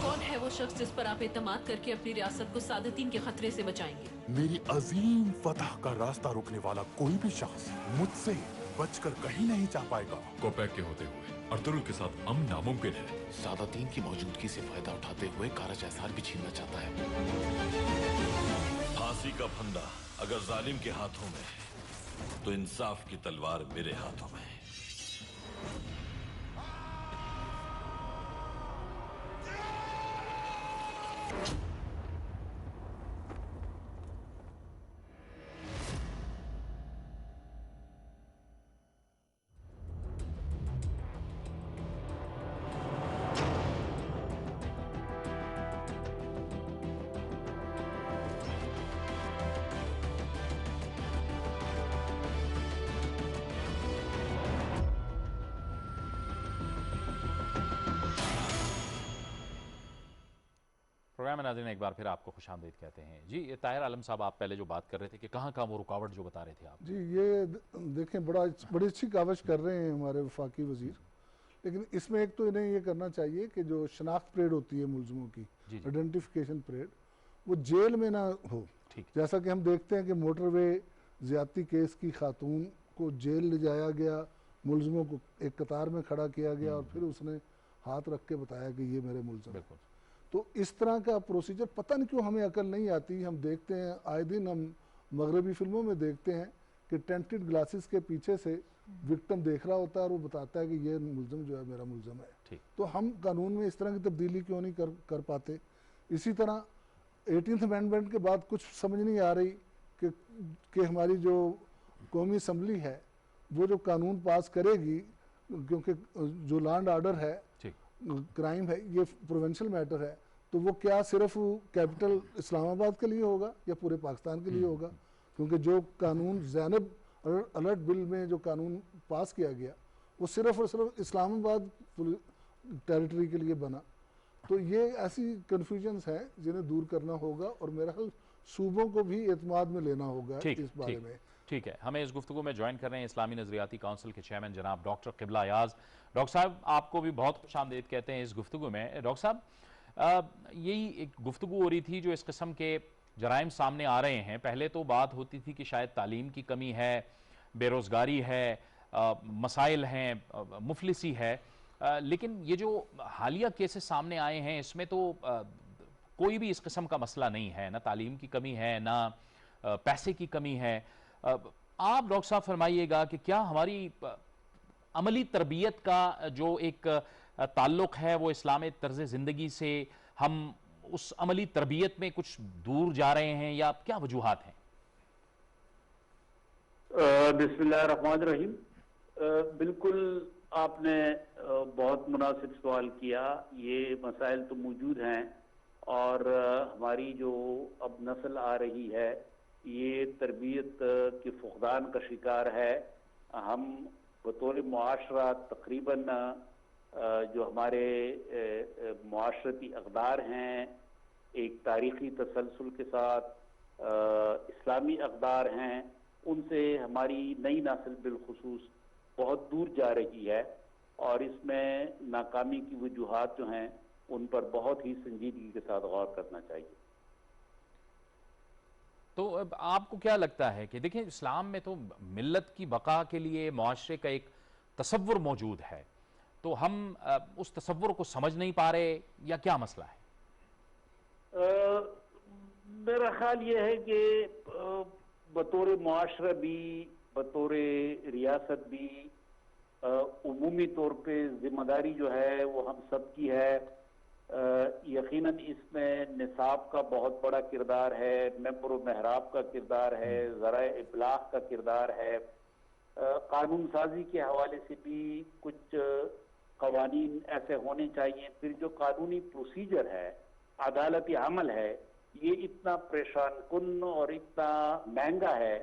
कौन है वो शख्स जिस पर आप एतमाद करके अपनी रियासत को सादतीन के खतरे से बचाएंगे? मेरी अजीम फतह का रास्ता रोकने वाला कोई भी शख्स मुझसे बचकर कहीं नहीं जा पाएगा। कोपैक के होते हुए अर्तुगरुल के साथ अमन नामुमकिन है। सादातीन की मौजूदगी से फायदा उठाते हुए कारज एसार भी छीनना चाहता है। फांसी का फंदा अगर जालिम के हाथों में है, तो इंसाफ की तलवार मेरे हाथों में है। प्रोग्राम में नाज़रीन एक बार फिर आपको खुशामदीद कहते हैं। जी, ये ताहिर आलम साहब, आप पहले जो बात कर रहे थे कि कहाँ कहाँ वो रुकावट जो बता रहे थे आप। जी, ये देखें बड़ी अच्छी कावश कर रहे हैं हमारे वफाकी वजीर, लेकिन इसमें एक तो इन्हें ये करना चाहिए कि जो शनाख्त परेड होती है मुलजमों की, आइडेंटिफिकेशन परेड, वो जेल में ना हो। जैसा कि हम देखते हैं कि मोटरवे ज्यादती केस की खातून को जेल ले जाया गया, मुलजमों को एक कतार में खड़ा किया गया और फिर उसने हाथ रख के बताया कि ये मेरे मुलजम। तो इस तरह का प्रोसीजर पता नहीं क्यों हमें अकल नहीं आती। हम देखते हैं आए दिन, हम मगरबी फिल्मों में देखते हैं कि टेंटेड ग्लासेस के पीछे से विक्टिम देख रहा होता है और वो बताता है कि ये मुलजम जो है मेरा मुलजम है। तो हम कानून में इस तरह की तब्दीली क्यों नहीं कर पाते। इसी तरह 18th अमेंडमेंट के बाद कुछ समझ नहीं आ रही कि हमारी जो कौमी असम्बली है वो जो कानून पास करेगी, क्योंकि जो लैंड ऑर्डर है, क्राइम है, ये प्रोविंशियल मैटर है, तो वो क्या सिर्फ कैपिटल इस्लामाबाद के लिए होगा या पूरे पाकिस्तान के लिए होगा? क्योंकि जो कानून ज़ैनब अलर्ट बिल में जो कानून पास किया गया वो सिर्फ और सिर्फ इस्लामाबाद टेरिटरी के लिए बना। तो ये ऐसी कन्फ्यूजन्स हैं जिन्हें दूर करना होगा और मेरा ख्याल सूबों को भी एतमाद में लेना होगा इस बारे में। ठीक है, हमें इस गुफ्तगू में ज्वाइन कर रहे हैं इस्लामी नजरियाती काउंसिल के चेयरमैन जनाब डॉक्टर क़िबला अयाज। डॉक्टर साहब, आपको भी बहुत खुशामदीद कहते हैं इस गुफ्तगू में। डॉक्टर साहब, यही एक गुफ्तगू हो रही थी जो इस किस्म के जराइम सामने आ रहे हैं। पहले तो बात होती थी कि शायद तालीम की कमी है, बेरोज़गारी है, मसाइल हैं, मुफलिसी है, लेकिन ये जो हालिया केसेस सामने आए हैं इसमें तो कोई भी इस किस्म का मसला नहीं है, ना तालीम की कमी है, ना पैसे की कमी है। आप डॉक्टर साहब फरमाइएगा कि क्या हमारी अमली तरबियत का जो एक ताल्लुक है वो इस्लामी तर्ज ज़िंदगी से, हम उस अमली तरबियत में कुछ दूर जा रहे हैं या क्या वजूहात हैं? बिस्मिल्लाहिर्रहमानिर्रहीम। बिल्कुल आपने बहुत मुनासिब सवाल किया। ये मसाइल तो मौजूद हैं और हमारी जो अब नस्ल आ रही है ये तरबियत के फुकदान का शिकार है। हम बतौर मुआशरा तकरीबन जो हमारे मुआशरती अक़दार हैं, एक तारीख़ी तसलसल के साथ इस्लामी अक़दार हैं, उनसे हमारी नई नस्ल बिलखुसूस बहुत दूर जा रही है और इसमें नाकामी की वजूहात जो हैं उन पर बहुत ही संजीदगी के साथ गौर करना चाहिए। तो अब आपको क्या लगता है कि देखिए इस्लाम में तो मिल्लत की बका के लिए मुआशरे का एक तसव्वुर मौजूद है, तो हम उस तसव्वुर को समझ नहीं पा रहे या क्या मसला है? मेरा ख्याल ये है कि बतौर मुआशरा भी, बतौर रियासत भी, उमूमी तौर पे जिम्मेदारी जो है वो हम सब की है। यकीनन इसमें निसाब का बहुत बड़ा किरदार है, मेंबर व महराब का किरदार है, ज़राए इब्लाग का किरदार है। कानून साजी के हवाले से भी कुछ कवानीन ऐसे होने चाहिए। फिर जो कानूनी प्रोसीजर है, अदालती अमल है, ये इतना परेशान कुन और इतना महंगा है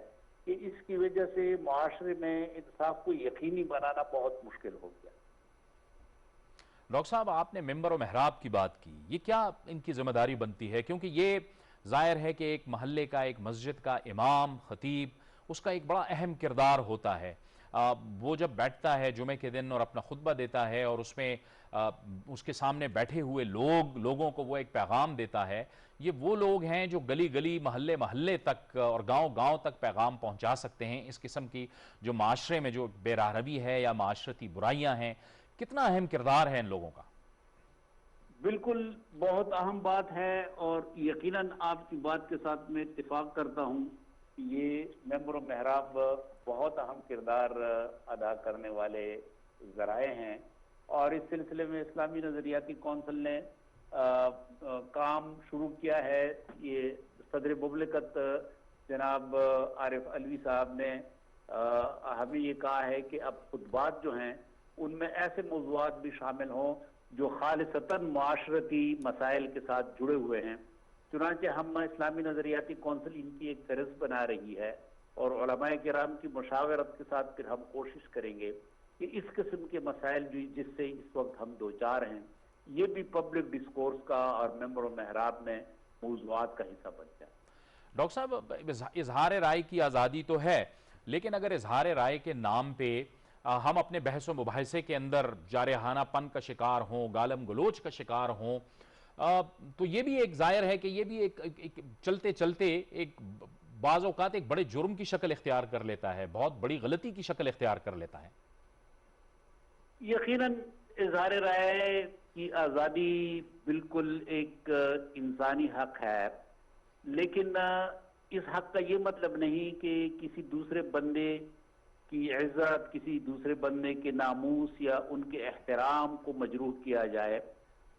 कि इसकी वजह से मुआशरे में इंसाफ को यकीनी बनाना बहुत मुश्किल हो गया। डॉक्टर साहब, आपने मेंबर और महराब की बात की, ये क्या इनकी जिम्मेदारी बनती है? क्योंकि ये जाहिर है कि एक महल्ले का, एक मस्जिद का इमाम, खतीब, उसका एक बड़ा अहम किरदार होता है। वो जब बैठता है जुमे के दिन और अपना खुतबा देता है और उसमें उसके सामने बैठे हुए लोगों को वो एक पैगाम देता है। ये वो लोग हैं जो गली गली, महल्ले महल्ले तक और गांव गांव तक पैगाम पहुंचा सकते हैं। इस किस्म की जो माशरे में जो बेराहरवी है या माशरती बुराइयां हैं, कितना अहम किरदार है इन लोगों का? बिल्कुल बहुत अहम बात है और यकीनन आपकी बात के साथ मैं इत्तेफाक करता हूँ। ये मेंबर और महराब बहुत अहम किरदार अदा करने वाले ज़राए हैं और इस सिलसिले में इस्लामी नज़रियाती कौंसिल ने काम शुरू किया है। ये सदर मुमलिकत जनाब आरिफ अलवी साहब ने हमें ये कहा है कि अब खुतबात जो हैं उनमें ऐसे मौज़ूआत भी शामिल हों जो खालिसतन मुआशरती मसाइल के साथ जुड़े हुए हैं। चुनांचे हम इस्लामी नज़रियाती कौंसिल इनकी एक फहरिस्त बना रही है और उलमाए किराम की मुशावरत के साथ फिर हम कोशिश करेंगे कि इस किस्म के मसाइल जिससे इस वक्त हम दो चार हैं, ये भी पब्लिक डिस्कोर्स का और मेंबर और महराब में मौज़ूआत का हिस्सा बन जाए। डॉक्टर साहब, इजहार राय की आज़ादी तो है, लेकिन अगर इजहार राय के नाम पे हम अपने बहस व मुबाहिसे के अंदर जारहानापन का शिकार हों, गालम गलोच का शिकार हों, तो ये भी एक जाहिर है कि ये भी एक चलते चलते एक बाज़ औक़ात एक बड़े जुर्म की शक्ल इख्तियार कर लेता है, बहुत बड़ी गलती की शक्ल इख्तियार कर लेता है। यकीनन इज़हार राय की आज़ादी बिल्कुल एक इंसानी हक है, लेकिन इस हक का ये मतलब नहीं कि किसी दूसरे बंदे की इज्जत, किसी दूसरे बंदे के नामूस या उनके एहतराम को मजरूह किया जाए।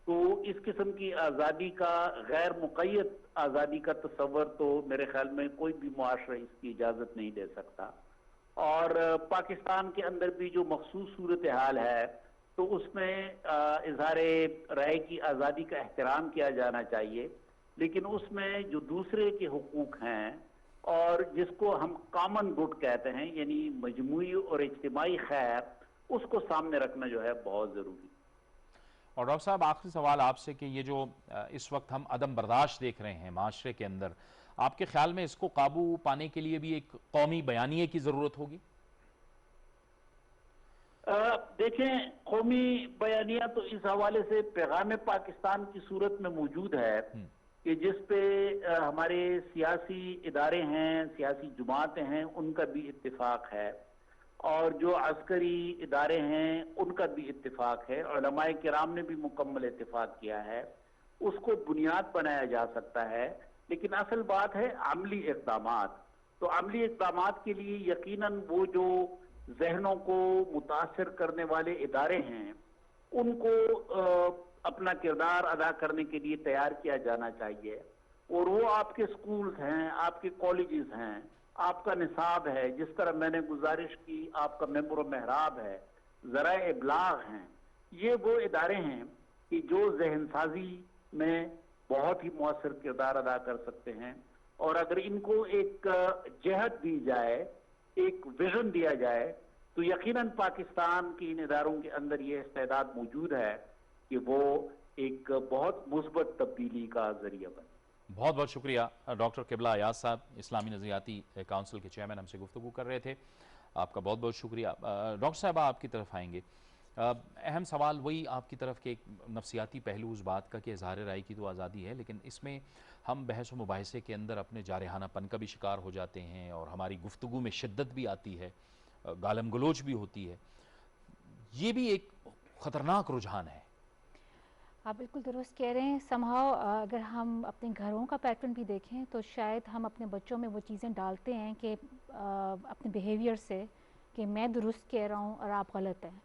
तो इस किस्म की आज़ादी का, गैर मुक़य्यद आज़ादी का तस्वर तो मेरे ख्याल में कोई भी मुआशरा इसकी इजाज़त नहीं दे सकता। और पाकिस्तान के अंदर भी जो मखसूस सूरत हाल है तो उसमें इजहार राय की आज़ादी का एहतराम किया जाना चाहिए, लेकिन उसमें जो दूसरे के हुकूक हैं और जिसको हम कॉमन गुड कहते हैं, यानी मजमूई और इज्तिमाई खैर, उसको सामने रखना जो है बहुत ज़रूरी। और डॉक्टर साहब, आखिरी सवाल आपसे कि ये जो इस वक्त हम अदम बर्दाश्त देख रहे हैं माशरे के अंदर, आपके ख्याल में इसको काबू पाने के लिए भी एक कौमी बयानिए की ज़रूरत होगी? देखें, कौमी बयानिया तो इस हवाले से पैगाम पाकिस्तान की सूरत में मौजूद है कि जिस पे हमारे सियासी इदारे हैं, सियासी जमातें हैं, उनका भी इत्तेफाक है और जो अस्करी इदारे हैं उनका भी इत्तेफाक है, उलमाए किराम ने भी मुकम्मल इत्तेफाक किया है। उसको बुनियाद बनाया जा सकता है, लेकिन असल बात है अमली इक़दामात। तो अमली इक़दामात के लिए यकीनन वो जो जहनों को मुतासर करने वाले इदारे हैं उनको अपना किरदार अदा करने के लिए तैयार किया जाना चाहिए। और वो आपके स्कूल्स हैं, आपके कॉलेजेस हैं, आपका निसाब है, जिस तरह मैंने गुजारिश की, आपका मेंबर महराब है, ज़राए इब्लाग हैं, ये वो इदारे हैं कि जो जहनसाजी में बहुत ही मौसर किरदार अदा कर सकते हैं। और अगर इनको एक जहत दी जाए, एक विजन दिया जाए, तो यकीनन पाकिस्तान के इन इदारों के अंदर ये इस्तेदाद मौजूद है कि वो एक बहुत मुस्बत तब्दीली का जरिया बने। बहुत बहुत शुक्रिया डॉक्टर किबला अयाज साहब, इस्लामी नज़रियाती काउंसिल के चेयरमैन, हमसे गुफ्तगू कर रहे थे। आपका बहुत बहुत शुक्रिया। डॉक्टर साहब, आपकी तरफ आएंगे। अहम सवाल वही आपकी तरफ के एक नफसियाती पहलू उस बात का कि इज़हार राय की तो आज़ादी है, लेकिन इसमें हम बहस व मुबाहिसे के अंदर अपने जारहानापन का भी शिकार हो जाते हैं और हमारी गुफ्तगू में शिद्दत भी आती है, गालम गलोच भी होती है। ये भी एक ख़तरनाक रुझान है। आप बिल्कुल दुरुस्त कह रहे हैं। समहाउ अगर हम अपने घरों का पैटर्न भी देखें तो शायद हम अपने बच्चों में वो चीज़ें डालते हैं कि अपने बिहेवियर से कि मैं दुरुस्त कह रहा हूँ और आप गलत हैं।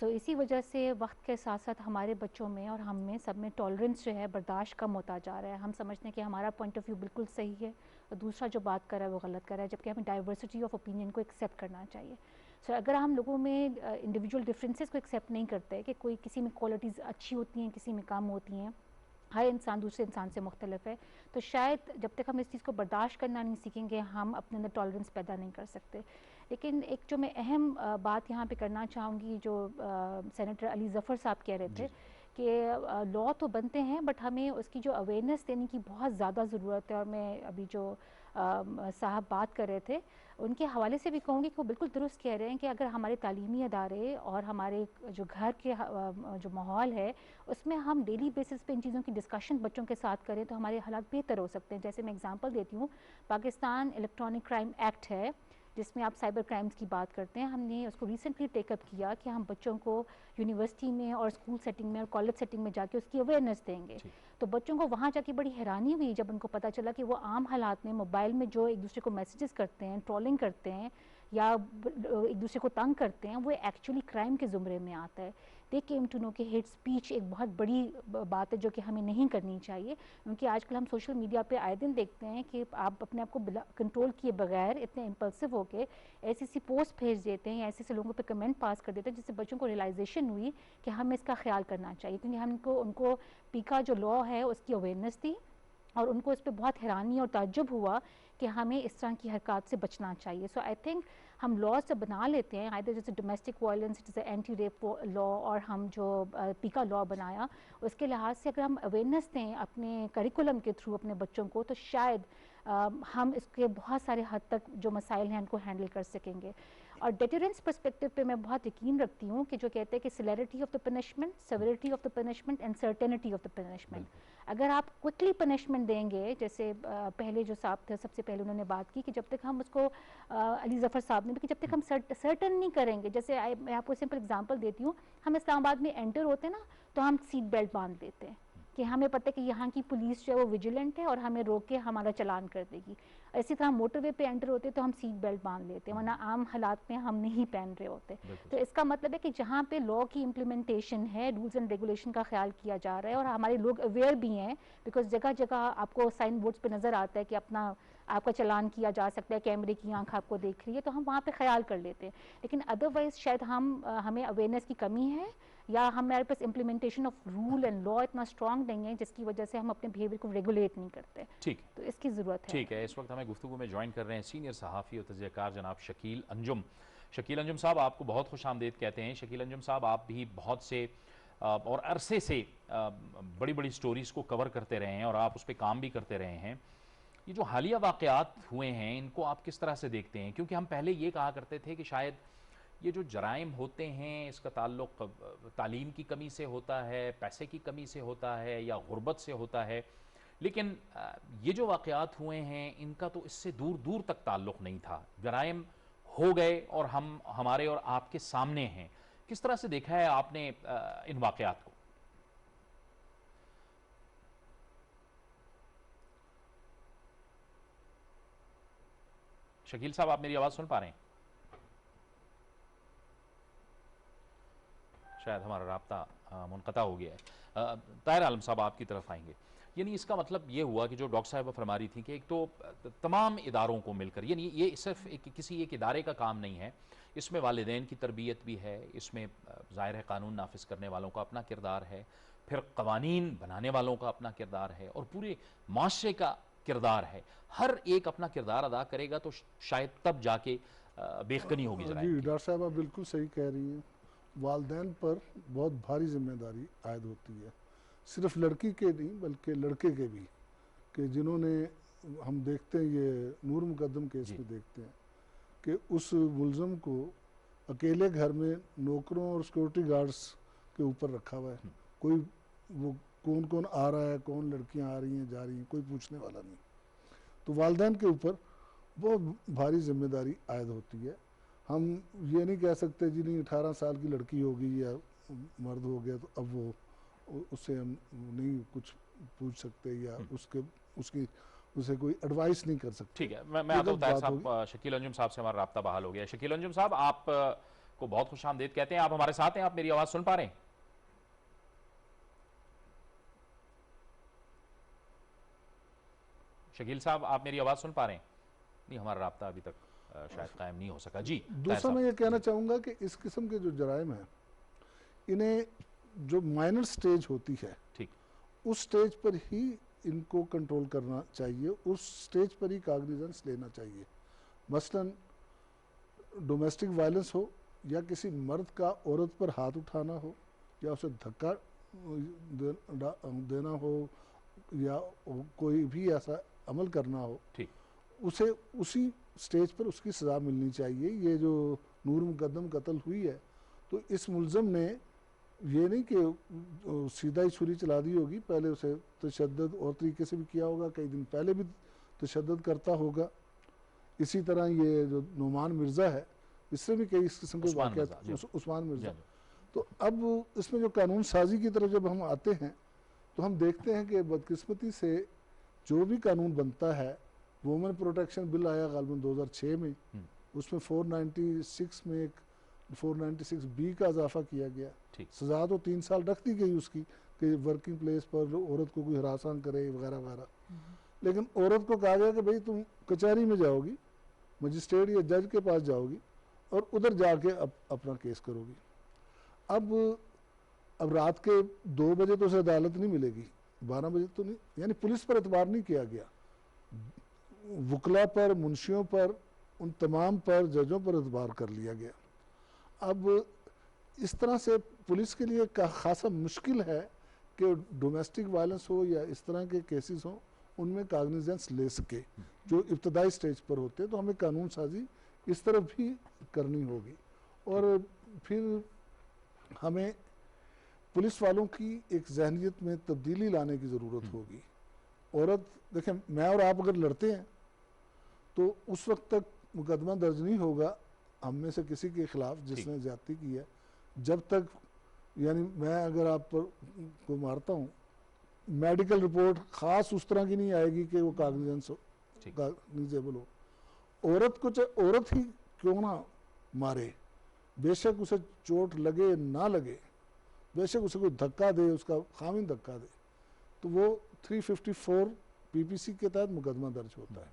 सो इसी वजह से वक्त के साथ साथ हमारे बच्चों में और हम में सब में टॉलरेंस जो है, बर्दाश्त कम होता जा रहा है। हम समझते हैं कि हमारा पॉइंट ऑफ व्यू बिल्कुल सही है और दूसरा जो बात कर रहा है वो गलत कर रहा है, जबकि हमें डाइवर्सिटी ऑफ ओपिनियन को एक्सेप्ट करना चाहिए। सो अगर हम लोगों में इंडिविजुअल डिफरेंसेस को एक्सेप्ट नहीं करते कि कोई किसी में क्वालिटीज़ अच्छी होती हैं, किसी में कम होती हैं, हर इंसान दूसरे इंसान से मुख्तलिफ है, तो शायद जब तक हम इस चीज़ को बर्दाश्त करना नहीं सीखेंगे हम अपने अंदर टॉलरेंस पैदा नहीं कर सकते। लेकिन एक जो मैं अहम बात यहाँ पे करना चाहूँगी, जो सेनेटर अली ज़फ़र साहब कह रहे थे कि लॉ तो बनते हैं बट हमें उसकी जो अवेयरनेस देने की बहुत ज़्यादा ज़रूरत है। और मैं अभी जो साहब बात कर रहे थे उनके हवाले से भी कहूँगी कि वो बिल्कुल दुरुस्त कह रहे हैं कि अगर हमारे तालीमी अदारे और हमारे जो घर के जो माहौल है उसमें हम डेली बेसिस पे इन चीज़ों की डिस्कशन बच्चों के साथ करें तो हमारे हालात बेहतर हो सकते हैं। जैसे मैं एग्जांपल देती हूँ, पाकिस्तान इलेक्ट्रॉनिक क्राइम एक्ट है जिसमें आप साइबर क्राइम्स की बात करते हैं। हमने उसको रिसेंटली टेकअप किया कि हम बच्चों को यूनिवर्सिटी में और स्कूल सेटिंग में और कॉलेज सेटिंग में जाके उसकी अवेयरनेस देंगे। तो बच्चों को वहाँ जाके बड़ी हैरानी हुई जब उनको पता चला कि वो आम हालात में मोबाइल में जो एक दूसरे को मैसेजेस करते हैं, ट्रोलिंग करते हैं या एक दूसरे को तंग करते हैं, वो एक्चुअली क्राइम के ज़ुमरे में आता है। दे केम टू नो कि हेट स्पीच एक बहुत बड़ी बात है जो कि हमें नहीं करनी चाहिए, क्योंकि आजकल हम सोशल मीडिया पे आए दिन देखते हैं कि आप अपने आप को कंट्रोल किए बगैर इतने इम्पल्सिव होके ऐसी सी पोस्ट भेज देते हैं या ऐसे ऐसे लोगों पे कमेंट पास कर देते हैं जिससे बच्चों को रियलाइजेशन हुई कि हमें इसका ख्याल करना चाहिए। क्योंकि हमको उनको पीका जो लॉ है उसकी अवेयरनेस दी और उनको इस पर बहुत हैरानी और ताज्जुब हुआ कि हमें इस तरह की हरकत से बचना चाहिए। सो आई थिंक हम लॉ से बना लेते हैं, आइदर जैसे डोमेस्टिक वायलेंस, जैसे एंटी रेप लॉ और हम जो पीका लॉ बनाया उसके लिहाज से अगर हम अवेयरनेस दें अपने करिकुलम के थ्रू अपने बच्चों को तो शायद हम इसके बहुत सारे हद तक जो मसाइल हैं उनको हैंडल कर सकेंगे। और डेटरेंस पर्सपेक्टिव पे मैं बहुत यकीन रखती हूँ कि जो कहते हैं कि celerity of the punishment, severity of the punishment and certainty of the punishment, अगर आप क्विकली पनिशमेंट देंगे, जैसे पहले जो साहब थे सबसे पहले उन्होंने बात की कि जब तक हम उसको अली ज़फ़र साहब ने भी कि जब तक हम सर्टन नहीं करेंगे, जैसे मैं आपको सिंपल एग्जांपल देती हूँ, हम इस्लामाबाद में एंटर होते हैं ना तो हम सीट बेल्ट बांध देते हैं कि हमें पता है कि यहाँ की पुलिस जो है वो विजिलेंट है और हमें रोक के हमारा चालान कर देगी। इसी तरह मोटरवे पे एंटर होते तो हम सीट बेल्ट बांध लेते हैं, वरना आम हालात में हम नहीं पहन रहे होते। तो इसका मतलब है कि जहाँ पे लॉ की इम्प्लीमेंटेशन है, रूल्स एंड रेगुलेशन का ख्याल किया जा रहा है और हमारे लोग अवेयर भी हैं, बिकॉज जगह जगह आपको साइन बोर्ड्स पे नज़र आता है कि आपका चालान किया जा सकता है, कैमरे की आंख आपको देख रही है, तो हम वहाँ पे ख्याल कर लेते हैं। लेकिन अदरवाइज शायद हमें अवेयरनेस की कमी है या हमारे पास implementation of rule and law इतना स्ट्रॉन्ग नहीं है जिसकी वजह से हम अपने बिहेवियर को रेगुलेट नहीं करते। ठीक, तो इसकी ज़रूरत है। ठीक है, इस वक्त हमें गुफ्तगू में ज्वाइन कर रहे हैं सीनियर सहाफ़ी और तजज़ियाकार जनाब शकील अंजुम। शकील अंजुम साहब, आपको बहुत खुशामदीद कहते हैं। शकील अंजुम साहब, आप भी बहुत से और अरसे से बड़ी बड़ी स्टोरीज़ को कवर करते रहे हैं और आप उस पर काम भी करते रहे हैं। ये जो हालिया वाक़यात हुए हैं, इनको आप किस तरह से देखते हैं? क्योंकि हम पहले ये कहा करते थे कि शायद ये जो जराइम होते हैं इसका ताल्लुक़ तालीम की कमी से होता है, पैसे की कमी से होता है या गुर्बत से होता है, लेकिन ये जो वाक़यात हुए हैं इनका तो इससे दूर दूर तक ताल्लुक़ नहीं था। जराइम हो गए और हम हमारे और आपके सामने हैं। किस तरह से देखा है आपने इन वाक़यात को? शकील साहब, आप मेरी आवाज़ सुन पा रहे हैं? शायद हमारा राब्ता मुनक़ता हो गया है। ताहिर आलम साहब, आपकी तरफ आएंगे। यानी इसका मतलब ये हुआ कि जो डॉक्टर साहब फरमा रही थी कि एक तो तमाम इदारों को मिलकर, यानी ये सिर्फ किसी एक इदारे का काम नहीं है, इसमें वालिदैन की तरबियत भी है, इसमें ज़ाहिर है कानून नाफिज करने वालों का अपना किरदार है, फिर कवानीन बनाने वालों का अपना किरदार है और पूरे माशरे का किरदार है। हर एक अपना किरदार अदा करेगा तो शायद तब जाके बेखनी होगी। जी डॉक्टर साहब, आप बिल्कुल सही कह रही हैं। वालिदैन पर बहुत भारी जिम्मेदारी आयद होती है, सिर्फ लड़की के नहीं बल्कि लड़के के भी, कि जिन्होंने, हम देखते हैं ये नूर मुकद्दम केस में देखते हैं कि उस मुलज़म को अकेले घर में नौकरों और सिक्योरिटी गार्ड्स के ऊपर रखा हुआ है। कोई वो कौन कौन आ रहा है, कौन लड़कियां आ रही हैं जा रही हैं, कोई पूछने वाला नहीं। तो वालिदैन के ऊपर बहुत भारी जिम्मेदारी आयद होती है। हम ये नहीं कह सकते जी नहीं 18 साल की लड़की होगी या मर्द हो गया तो अब वो उससे हम नहीं कुछ पूछ सकते या उसकी उसे कोई एडवाइस नहीं कर सकते। ठीक है, मैं आता हूं ताहिर साहब। शकील अंजुम साहब से हमारा राब्ता बहाल हो गया। शकील अंजुम साहब, आप को बहुत खुशामदीद कहते हैं। आप हमारे साथ हैं? आप मेरी आवाज़ सुन पा रहे हैं? शकील साहब, आप मेरी आवाज़ सुन पा रहे हैं? नहीं, हमारा राब्ता अभी तक शायद कायम नहीं हो सका। जी, दूसरा मैं ये कहना चाहूँगा कि इस किस्म के जो जराइम हैं, इन्हें जो माइनर स्टेज होती है, ठीक, उस स्टेज पर ही इनको कंट्रोल करना चाहिए, उस स्टेज पर ही काग्निजेंस लेना चाहिए। मसलन डोमेस्टिक वायलेंस हो या किसी मर्द का औरत पर हाथ उठाना हो या उसे धक्का देना हो या कोई भी ऐसा अमल करना हो, ठीक, उसे उसी स्टेज पर उसकी सज़ा मिलनी चाहिए। ये जो नूर मुकद्दम कत्ल हुई है तो इस मुलज़म ने ये नहीं कि सीधा ही छुरी चला दी होगी, पहले उसे तशद्दुद और तरीके से भी किया होगा, कई दिन पहले भी तशद्दुद करता होगा। इसी तरह ये जो नुमान मिर्ज़ा है, इससे भी कई इस किस्म के वाक़यात, उस्मान मिर्ज़ा। तो अब इसमें जो कानून साजी की तरफ जब हम आते हैं तो हम देखते हैं कि बदकिस्मती से जो भी कानून बनता है, वुमेन प्रोटेक्शन बिल आया गालिबन 2006 में, उसमें 496 में एक 496B का इजाफा किया गया। सज़ा तो 3 साल रख दी गई उसकी कि वर्किंग प्लेस पर औरत को कोई हरासान करे वगैरह वगैरह, लेकिन औरत को कहा गया कि भाई तुम कचहरी में जाओगी, मजिस्ट्रेट या जज के पास जाओगी और उधर जाके अपना केस करोगी। अब रात के 2 बजे तो उसे अदालत नहीं मिलेगी, 12 बजे तो नहीं, यानी पुलिस पर एतबार नहीं किया गया, वकला पर, मुंशियों पर, उन तमाम पर, जजों पर एतबार कर लिया गया। अब इस तरह से पुलिस के लिए खासा मुश्किल है कि डोमेस्टिक वायलेंस हो या इस तरह के केसेस हों, उनमें काग्निजेंस ले सके जो इब्तदाई स्टेज पर होते हैं। तो हमें कानून साजी इस तरफ भी करनी होगी और फिर हमें पुलिस वालों की एक जहनीत में तब्दीली लाने की ज़रूरत होगी। औरत, देखें, मैं और आप अगर लड़ते हैं तो उस वक्त तक मुकदमा दर्ज नहीं होगा हम में से किसी के खिलाफ जिसने ज्यादती की है, जब तक, यानी मैं अगर आप को मारता हूँ, मेडिकल रिपोर्ट ख़ास उस तरह की नहीं आएगी कि वो काग्निजेबल हो। औरत को चाहे औरत ही क्यों ना मारे, बेशक उसे चोट लगे ना लगे, बेशक उसे कोई धक्का दे, उसका खामिन धक्का दे, तो वो 354 PPC के तहत मुकदमा दर्ज होता है।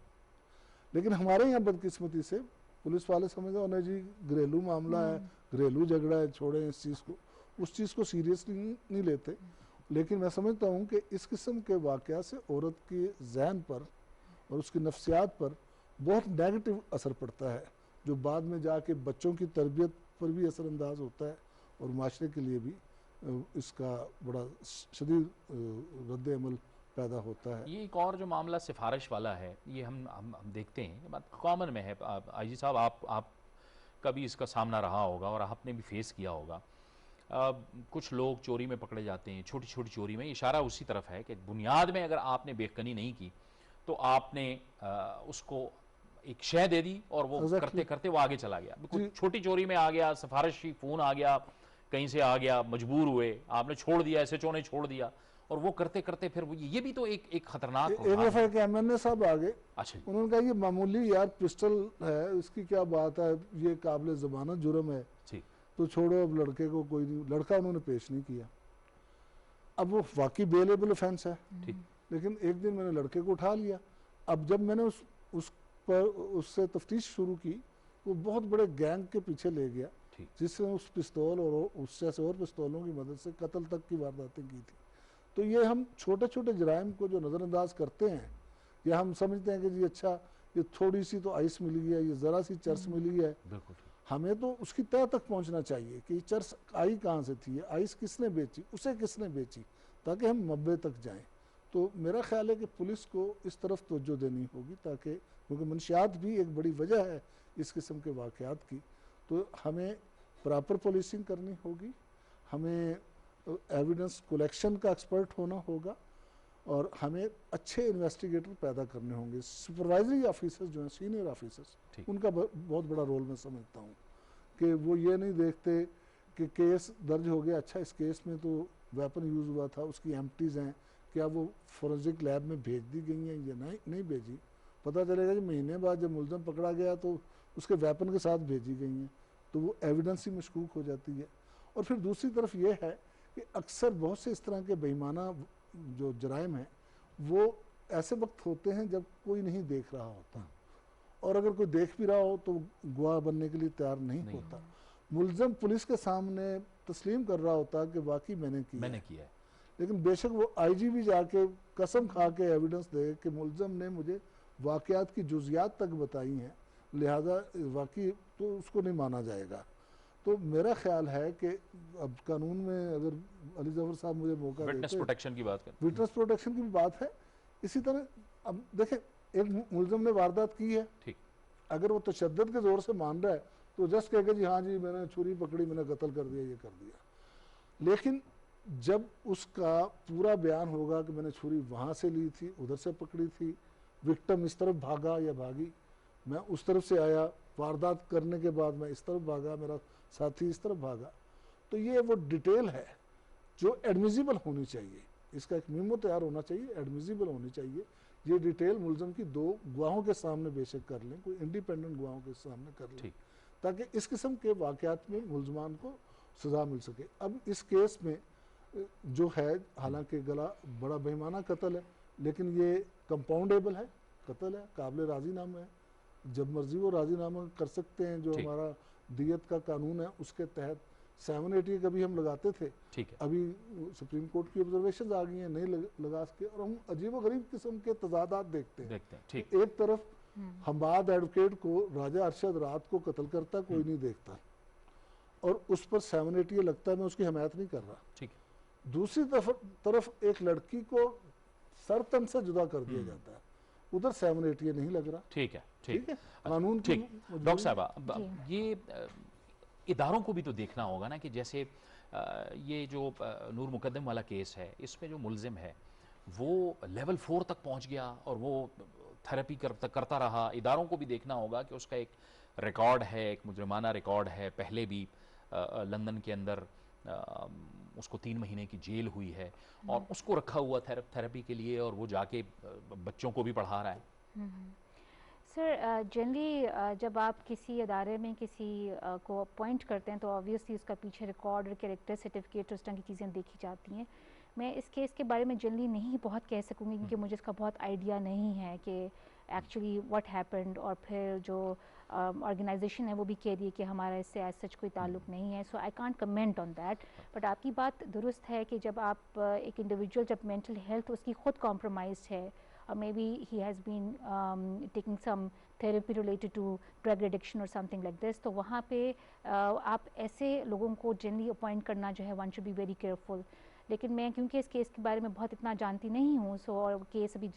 लेकिन हमारे यहाँ बदकिस्मती से पुलिस वाले समझते हैं जी घरेलू मामला है, घरेलू झगड़ा है, छोड़ें इस चीज़ को, उस चीज़ को सीरियसली नहीं लेते। लेकिन मैं समझता हूँ कि इस किस्म के वाक़या से औरत के जहन पर और उसकी नफ्सियात पर बहुत नेगेटिव असर पड़ता है, जो बाद में जाके बच्चों की तरबियत पर भी असरअंदाज होता है और माशरे के लिए भी इसका बड़ा शदीद रद्द अमल पैदा होता है। ये एक और जो मामला सिफारिश वाला है, ये हम देखते हैं, ये बात कॉमन में है। आईजी साहब, आप कभी इसका सामना रहा होगा और आपने भी फेस किया होगा। कुछ लोग चोरी में पकड़े जाते हैं, छोटी छोटी चोरी में। इशारा उसी तरफ है कि बुनियाद में अगर आपने बेखनी नहीं की तो आपने उसको एक शय दे दी और वो करते करते वो आगे चला गया। कुछ छोटी चोरी में आ गया, सिफारिशी फ़ोन आ गया, कहीं से आ गया, मजबूर हुए, आपने छोड़ दिया, SHO ने छोड़ दिया, और वो करते करते फिर ये भी तो एक खतरनाक एक दफा के MNA साहब आ गए। अच्छा, उन्होंने कहा ये मामूली यार पिस्टल है, इसकी क्या बात है, ये काबिल ज़मानत जुर्म है, तो छोड़ो, अब लड़के को कोई नहीं, लड़का उन्होंने पेश नहीं किया। अब वो वाकई बेलेबल ऑफेंस है, लेकिन एक दिन मैंने लड़के को उठा लिया। अब जब मैंने उस पर उससे तफ्तीश शुरू की, वो बहुत बड़े गैंग के पीछे ले गया, जिसने उस पिस्तौल और उससे और पिस्तौलों की मदद से कत्ल तक की वारदातें की थी। तो ये हम छोटे छोटे जराइम को जो नज़रअंदाज करते हैं, या हम समझते हैं कि जी अच्छा ये थोड़ी सी तो आइस मिली है, ये ज़रा सी चर्स मिली है, हमें तो उसकी तह तक पहुंचना चाहिए कि चर्स आई कहाँ से थी, आइस किसने बेची, उसे किसने बेची, ताकि हम मब्बे तक जाएं। तो मेरा ख्याल है कि पुलिस को इस तरफ तवज्जो देनी होगी, ताकि क्योंकि मंशियात भी एक बड़ी वजह है इस किस्म के वाक़यात की। तो हमें प्रॉपर पुलिसिंग करनी होगी, हमें एविडेंस कलेक्शन का एक्सपर्ट होना होगा, और हमें अच्छे इन्वेस्टिगेटर पैदा करने होंगे। सुपरवाइजरी ऑफिसर्स जो हैं, सीनियर ऑफिसर्स, उनका बहुत बड़ा रोल मैं समझता हूँ कि वो ये नहीं देखते कि केस दर्ज हो गया, अच्छा इस केस में तो वेपन यूज़ हुआ था, उसकी एम्प्टीज़ हैं, क्या वो फोरेंसिक लैब में भेज दी गई हैं या नहीं भेजी। पता चलेगा कि महीने बाद जब मुलज़म पकड़ा गया तो उसके वेपन के साथ भेजी गई हैं, तो वो एविडेंस ही मशकूक हो जाती है। और फिर दूसरी तरफ ये है कि अक्सर बहुत से इस तरह के बेईमाना जो जराइम हैं, वो ऐसे वक्त होते हैं जब कोई नहीं देख रहा होता, और अगर कोई देख भी रहा हो तो गवाह बनने के लिए तैयार नहीं होता। मुलज़म पुलिस के सामने तस्लीम कर रहा होता कि वाकई मैंने किया है, लेकिन बेशक वो IG भी जाके कसम खा के एविडेंस दे कि मुलज़म ने मुझे वाक़यात की जुज़ियात तक बताई हैं, लिहाजा वाकई तो उसको नहीं माना जाएगा। तो मेरा ख्याल है कि अब कानून में अगर अली ज़फ़र साहब मुझे मौका देते, विटनेस प्रोटेक्शन की बात करें, विटनेस प्रोटेक्शन की भी बात है। इसी तरह अब देखें, एक मुलज़म ने वारदात की है, ठीक, अगर वो तशद्दुद के ज़ोर से मान रहा है तो जस्ट कह के जी हाँ जी मैंने छुरी पकड़ी, मैंने कत्ल कर दिया, ये कर दिया। लेकिन जब उसका पूरा बयान होगा कि मैंने छुरी वहाँ से ली थी, उधर से पकड़ी थी, विक्टिम इस तरफ भागा या भागी, मैं उस तरफ से आया, वारदात करने के बाद मैं इस तरफ भागा, मेरा साथी इस तरफ भागा, तो ये वो डिटेल है जो एडमिजिबल होनी चाहिए। इसका एक मेमो तैयार होना चाहिए, एडमिजिबल होनी चाहिए। ये डिटेल मुलज़म की 2 गवाहों के सामने बेशक कर लें, कोई इंडिपेंडेंट गवाहों के सामने कर लें, ताकि इस किस्म के वाक़यात में मुलज़मान को सज़ा मिल सके। अब इस केस में जो है, हालांकि गला बड़ा बेईमाना कत्ल है, लेकिन ये कंपाउंडेबल है, कत्ल है, काबिल राज़ीनामा है, जब मर्जी वो राज़ीनामा कर सकते हैं। जो हमारा दियत का कानून है उसके तहत 780 कभी हम लगाते थे, अभी सुप्रीम कोर्ट की ऑब्जर्वेशन आ गई हैं, नहीं लगा सके, और हम अजीब व गरीब किस्म के तजादात देखते हैं। एक तरफ हमाद एडवोकेट को राजा अरशद रात को कत्ल करता कोई नहीं देखता, और उस पर 780 लगता है, मैं उसकी हमायत नहीं कर रहा। दूसरी तरफ एक लड़की को सर तन से जुदा कर दिया जाता है, उधर 780 नहीं लग रहा। ठीक है कानून। ठीक, डॉक्टर साहब, ये इदारों को भी तो देखना होगा ना कि जैसे ये जो नूर मुकद्दम वाला केस है, इसमें जो मुलजिम है वो लेवल 4 तक पहुंच गया और वो थेरेपी करता रहा। इदारों को भी देखना होगा कि उसका एक रिकॉर्ड है, एक मुजरिमाना रिकॉर्ड है, पहले भी लंदन के अंदर उसको 3 महीने की जेल हुई है, और उसको रखा हुआ थेरेपी के लिए, और वो जाके बच्चों को भी पढ़ा रहा है। सर, जनरली जब आप किसी अदारे में किसी को अपॉइंट करते हैं तो ऑब्वियसली उसका पीछे रिकॉर्ड और कैरेक्टर सर्टिफिकेट उस तरह की चीज़ें देखी जाती हैं। मैं इस केस के बारे में जनरली नहीं बहुत कह सकूँगी क्योंकि मुझे इसका बहुत आइडिया नहीं है कि एक्चुअली व्हाट हैपेंड, और फिर जो ऑर्गेनाइजेशन है वो भी कह रही है कि हमारा इससे एज सच कोई ताल्लुक नहीं है, so I can't comment on that. But आपकी बात दुरुस्त है कि जब आप एक इंडिविजुअल, जब मेंटल हेल्थ उसकी खुद कॉम्प्रोमाइज है, और maybe he has been taking some therapy related to drug addiction और समथिंग लाइक दिस, तो वहाँ पे आप ऐसे लोगों को जनरली अपॉइंट करना जो है, one should be very careful. लेकिन मैं क्योंकि इस केस के बारे में बहुत इतना जानती नहीं हूँ, सो और केस अभी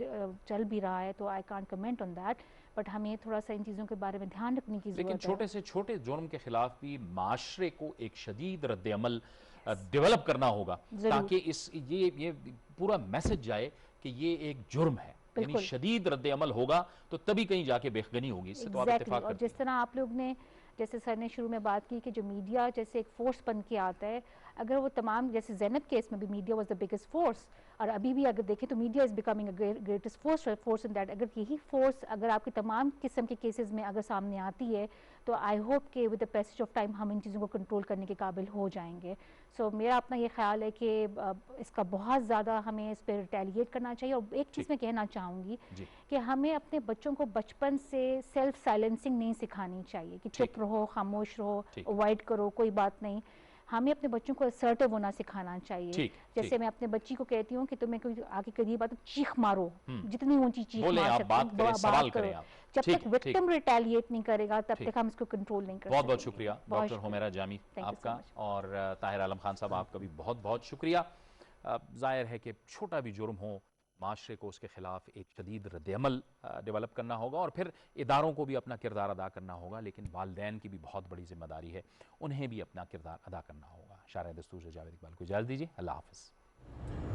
चल भी रहा है, तो आई can't comment on that, but हमें थोड़ा सा इन चीज़ों के बारे में ध्यान रखने की ज़रूरत है। लेकिन छोटे से छोटे जुर्म के खिलाफ भी माशरे को एक शदीद रद्द-ए-अमल डेवलप करना होगा, ताकि इस ये पूरा मैसेज जाए कि ये एक जुर्म है, यानी शदीद रद्द-ए-अमल होगा तो तभी कहीं जाके बेखगनी होगी। इससे तो आप इत्तेफाक करते हैं। और जिस तरह आप लोग ने, जैसे सर ने शुरू में बात की कि जो मीडिया जैसे एक फोर्स बन के आता है, अगर वो तमाम, जैसे ज़ैनब केस में भी media was the biggest force, और अभी भी अगर देखें तो media is becoming a greatest force in that. अगर यही फोर्स अगर आपके तमाम किस्म के केसेस में अगर सामने आती है, तो आई होप कि with the passage of time हम इन चीज़ों को कंट्रोल करने के काबिल हो जाएंगे। सो मेरा अपना ये ख्याल है कि इसका बहुत ज़्यादा हमें इस पर रिटेलिएट करना चाहिए। और एक चीज़ मैं कहना चाहूँगी कि हमें अपने बच्चों को बचपन से सेल्फ साइलेंसिंग नहीं सिखानी चाहिए कि चुप रहो, खामोश रहो, अवॉइड करो, कोई बात नहीं। हमें अपने बच्चों को असर्टिव होना सिखाना चाहिए। जैसे मैं अपने बच्ची को कहती हूँ कि तुम्हें कोई आके करीब आए तो चीख मारो, जितनी ऊंची चीख मार सकते, बात करो। जब तक विक्टिम रिटेलिएट नहीं करेगा तब तक हम इसको कंट्रोल नहीं कर सकते। बहुत बहुत शुक्रिया डॉक्टर हुमैरा जामी आपका, और ताहिर आलम खान साहब आपका भी बहुत बहुत शुक्रिया। जाहिर है कि छोटा भी जुर्म हो, माशरे को उसके खिलाफ एक शदीद रद्द-ए-अमल डेवलप करना होगा, और फिर इदारों को भी अपना किरदार अदा करना होगा, लेकिन वालिदैन की भी बहुत बड़ी जिम्मेदारी है, उन्हें भी अपना किरदार अदा करना होगा। शायर दस्तूर से जावेद इकबाल को इजाज़त दीजिए, अल्लाह हाफ़िज़।